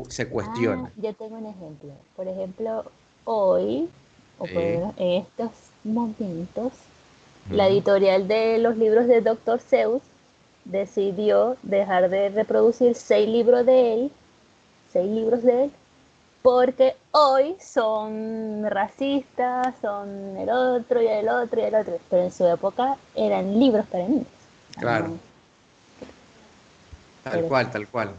Speaker 1: Se
Speaker 2: Ah,
Speaker 1: cuestiona.
Speaker 2: yo tengo un ejemplo. Por ejemplo, hoy, o por lo
Speaker 1: Sí,
Speaker 2: menos en estos momentos, La
Speaker 1: Ujú.
Speaker 2: editorial de los libros de Dr. Seuss decidió dejar de reproducir 6 libros de él, porque hoy son racistas, son el otro y el otro y el otro, pero en su época eran libros para niños. Ah,
Speaker 1: Claro,
Speaker 2: no,
Speaker 1: tal
Speaker 2: pero
Speaker 1: cual, tal cual.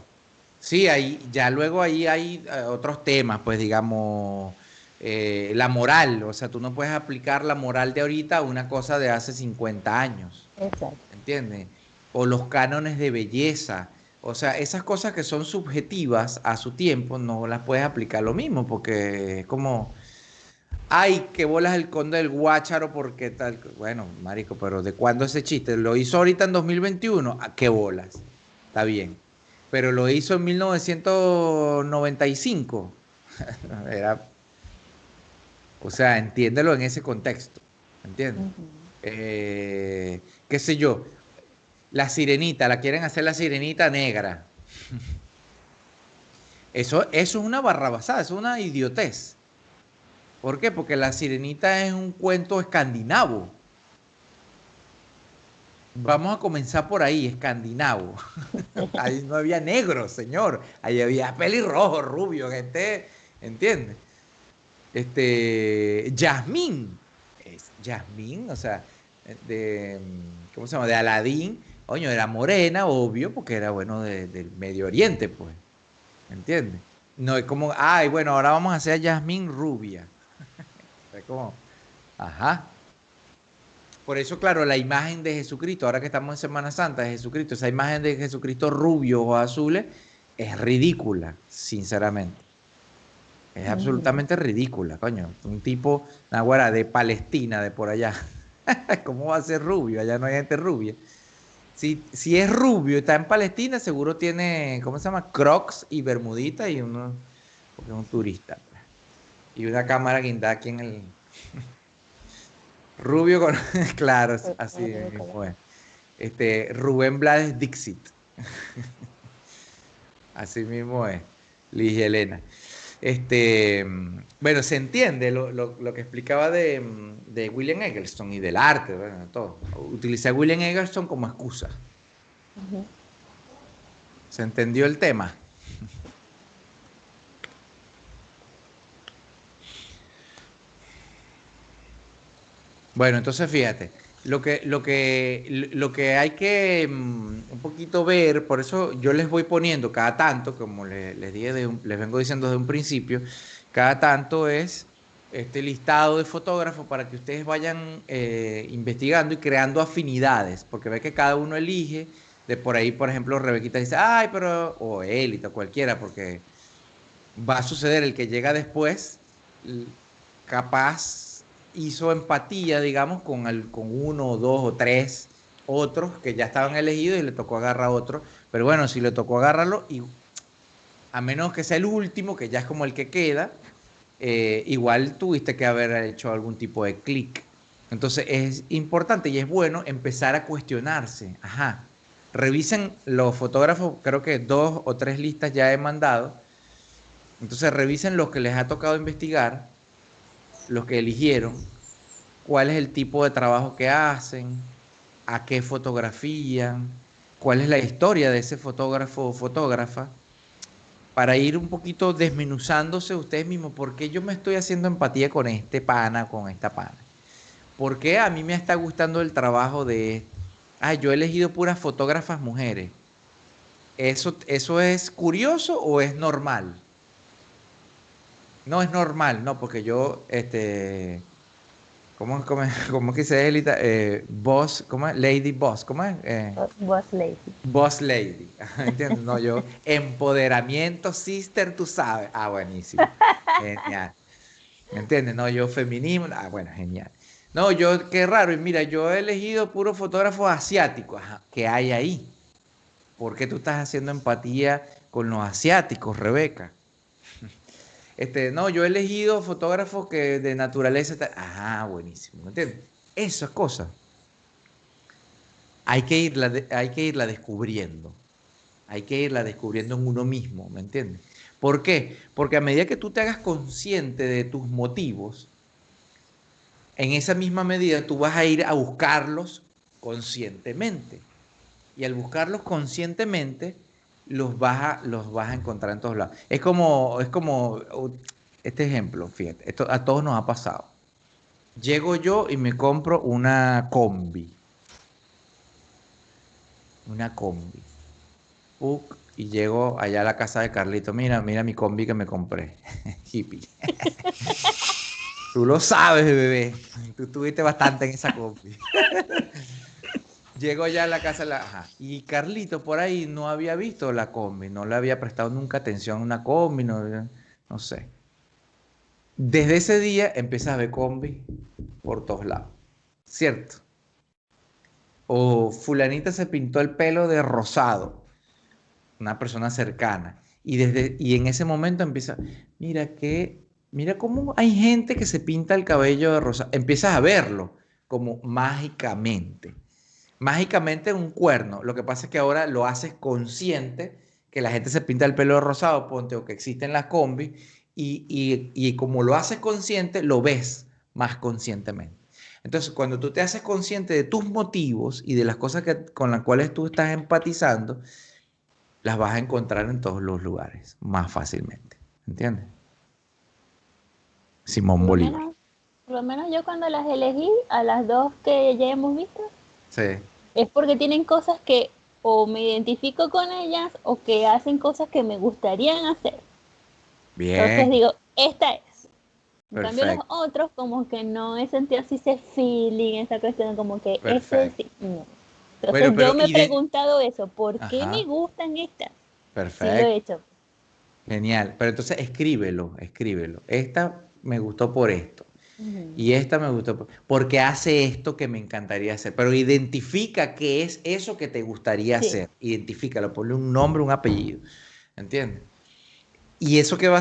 Speaker 1: Sí, ahí, ya luego ahí hay otros temas, pues digamos, la moral, o sea, tú no puedes aplicar la moral de ahorita a una cosa de hace 50 años.
Speaker 2: exacto.
Speaker 1: ¿Entiendes? O los cánones de belleza. O sea, esas cosas que son subjetivas a su tiempo no las puedes aplicar lo mismo, porque es como, ay, que bolas el conde del Guácharo porque tal. Bueno, marico, pero ¿de cuándo ese chiste? ¿Lo hizo ahorita en 2021? ¿A qué bolas? Está bien. Pero lo hizo en 1995. Era, o sea, entiéndelo en ese contexto. ¿Entiendes?
Speaker 2: Ujú.
Speaker 1: Qué sé yo. La sirenita, la quieren hacer la sirenita negra. Eso es una barrabasada, eso es una idiotez. ¿Por qué? Porque la sirenita es un cuento escandinavo. Vamos a comenzar por ahí, escandinavo. Ahí no había negro, señor. Ahí había pelirrojo, rubio, gente, ¿entiendes? Yasmín. Es Yasmín, o sea, ¿cómo se llama? De Aladín. Coño, era morena, obvio, porque era, bueno, del Medio Oriente, pues. ¿Entiendes? No es como, ay, bueno, ahora vamos a hacer a Yasmín rubia. Es como, ajá. Por eso, claro, la imagen de Jesucristo, ahora que estamos en Semana Santa de Jesucristo, esa imagen de Jesucristo rubio o azules, es ridícula, sinceramente. Es
Speaker 2: Ujú.
Speaker 1: absolutamente ridícula, coño. Un tipo, naguará, de Palestina, de por allá. ¿Cómo va a ser rubio? Allá no hay gente rubia. Si es rubio y está en Palestina, seguro tiene, ¿cómo se llama? Crocs y bermudita y uno, porque es un turista, pues. Y una cámara guindada aquí en el rubio con, claro, así
Speaker 2: Nicolás.
Speaker 1: mismo es. Rubén Blades Dixit, así mismo es. Ligia Elena. Bueno, se entiende lo que explicaba de William Eggleston y del arte, bueno, todo. Utilicé a William Eggleston como excusa.
Speaker 2: Ujú.
Speaker 1: ¿Se entendió el tema? Bueno, entonces fíjate, lo que hay que un poquito ver, por eso yo les voy poniendo cada tanto, como les dije les vengo diciendo desde un principio, cada tanto es este listado de fotógrafos para que ustedes vayan investigando y creando afinidades, porque ve que cada uno elige, de por ahí, por ejemplo, Rebequita dice, ay, pero, o Élita, cualquiera, porque va a suceder el que llega después, l- capaz hizo empatía, digamos, con uno o dos o tres otros que ya estaban elegidos y le tocó agarrar otro. Pero bueno, si le tocó agarrarlo, y a menos que sea el último, que ya es como el que queda, igual tuviste que haber hecho algún tipo de clic. Entonces es importante y es bueno empezar a cuestionarse. Ajá, revisen los fotógrafos, creo que 2 o 3 listas ya he mandado. Entonces revisen los que les ha tocado investigar, los que eligieron, cuál es el tipo de trabajo que hacen, a qué fotografían, cuál es la historia de ese fotógrafo o fotógrafa, para ir un poquito desmenuzándose ustedes mismos. ¿Por qué yo me estoy haciendo empatía con este pana, con esta pana? ¿Por qué a mí me está gustando el trabajo de este? Ah, yo he elegido puras fotógrafas mujeres. ¿Eso es curioso o es normal? No es normal, no, porque yo, ¿cómo que se dice? Boss, ¿cómo es? Lady Boss, ¿cómo es?
Speaker 2: Boss Lady.
Speaker 1: Boss Lady, ¿entiendes? No, yo, empoderamiento, sister, tú sabes. Ah, buenísimo. Genial. ¿Me entiendes? No, yo feminismo. Ah, bueno, genial. No, yo, qué raro. Y mira, yo he elegido puros fotógrafos asiáticos. Ajá, ¿qué hay ahí? ¿Por qué tú estás haciendo empatía con los asiáticos, Rebeca? No, yo he elegido fotógrafos que de naturaleza. Ajá, buenísimo. ¿Me entiendes? Esas cosas hay que irla descubriendo. Hay que irla descubriendo en uno mismo, ¿me entiendes? ¿Por qué? Porque a medida que tú te hagas consciente de tus motivos, En esa misma medida tú vas a ir a buscarlos conscientemente. Y al buscarlos conscientemente, los vas a encontrar en todos lados. Este ejemplo, fíjate, esto a todos nos ha pasado. Llego yo y me compro una combi. Y llego allá a la casa de Carlito. Mira mi combi que me compré. Hippie. Tú lo sabes, bebé. Tú tuviste bastante en esa combi. Llego ya a la casa ajá, y Carlito por ahí no había visto la combi, no le había prestado nunca atención a una combi, no sé. Desde ese día empiezas a ver combi por todos lados, ¿cierto? O fulanita se pintó el pelo de rosado, una persona cercana, y en ese momento empieza, mira cómo hay gente que se pinta el cabello de rosado, empiezas a verlo como mágicamente. Mágicamente un cuerno. Lo que pasa es que ahora lo haces consciente que la gente se pinta el pelo de rosado, ponte, o que existen las combis, y como lo haces consciente, lo ves más conscientemente. Entonces, cuando tú te haces consciente de tus motivos y de las cosas con las cuales tú estás empatizando, las vas a encontrar en todos los lugares más fácilmente. ¿Entiendes? Simón
Speaker 2: Por lo
Speaker 1: Bolívar.
Speaker 2: menos, por lo menos yo cuando las elegí, a las dos que ya hemos visto,
Speaker 1: Sí.
Speaker 2: es porque tienen cosas que o me identifico con ellas o que hacen cosas que me gustarían hacer. Entonces
Speaker 1: Bien.
Speaker 2: digo, esta es. En cambio los
Speaker 1: Perfecto.
Speaker 2: otros como que no he sentido así ese feeling, esa cuestión como que este
Speaker 1: Perfecto.
Speaker 2: sí, no.
Speaker 1: Bueno,
Speaker 2: Entonces yo
Speaker 1: pero
Speaker 2: me he preguntado eso, ¿por qué me
Speaker 1: Ajá.
Speaker 2: gustan estas? Sí lo he
Speaker 1: Perfecto.
Speaker 2: hecho.
Speaker 1: Genial, pero entonces escríbelo. Esta me gustó por esto
Speaker 2: Ujú.
Speaker 1: y esta me gustó porque hace esto que me encantaría hacer. Pero identifica qué es eso que te gustaría
Speaker 2: Sí,
Speaker 1: hacer. Identifícalo, ponle un nombre, un apellido. ¿Entiendes? Y eso qué va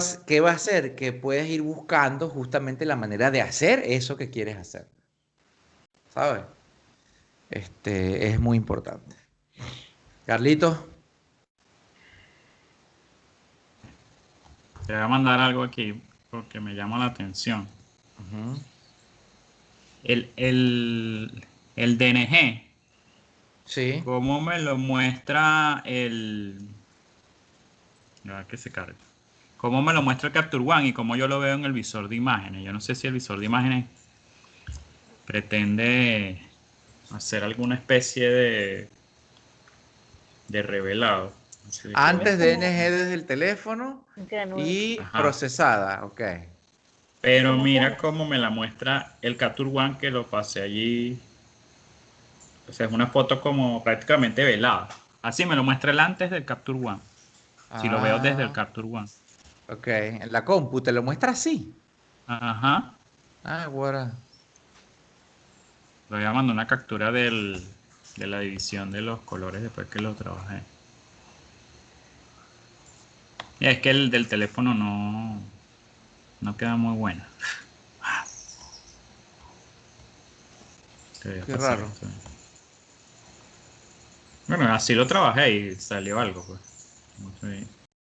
Speaker 1: a hacer que puedes ir buscando justamente la manera de hacer eso que quieres hacer. ¿Sabes? Es muy importante. Carlitos.
Speaker 3: Te voy a mandar algo aquí porque me llama la atención.
Speaker 1: Ujú.
Speaker 3: El, el, el DNG,
Speaker 1: Sí.
Speaker 3: ¿cómo me lo muestra ya que se carga? ¿Cómo me lo muestra el Capture One y cómo yo lo veo en el visor de imágenes? Yo no sé si el visor de imágenes pretende hacer alguna especie de revelado. No sé si puedo.
Speaker 2: es
Speaker 1: Antes de
Speaker 2: como
Speaker 1: NG desde el teléfono
Speaker 2: granul,
Speaker 1: y
Speaker 3: Ajá.
Speaker 1: procesada, ok.
Speaker 3: Pero
Speaker 2: como
Speaker 3: mira
Speaker 2: que
Speaker 3: cómo me la muestra el Capture One que lo pasé allí. O sea, es una foto como prácticamente velada. Así me lo muestra el antes del Capture One. Si lo veo desde el
Speaker 1: Ah,
Speaker 3: Capture One.
Speaker 1: ok. En la compu te lo muestra así.
Speaker 3: Ajá.
Speaker 1: Ah, guara.
Speaker 3: Lo voy a mandar una captura de la división de los colores después que lo trabajé. Y es que el del teléfono no queda muy bueno. Te voy a
Speaker 1: Qué
Speaker 3: pasar
Speaker 1: raro.
Speaker 3: esto. Bueno, así lo trabajé y salió algo, pues. No sé.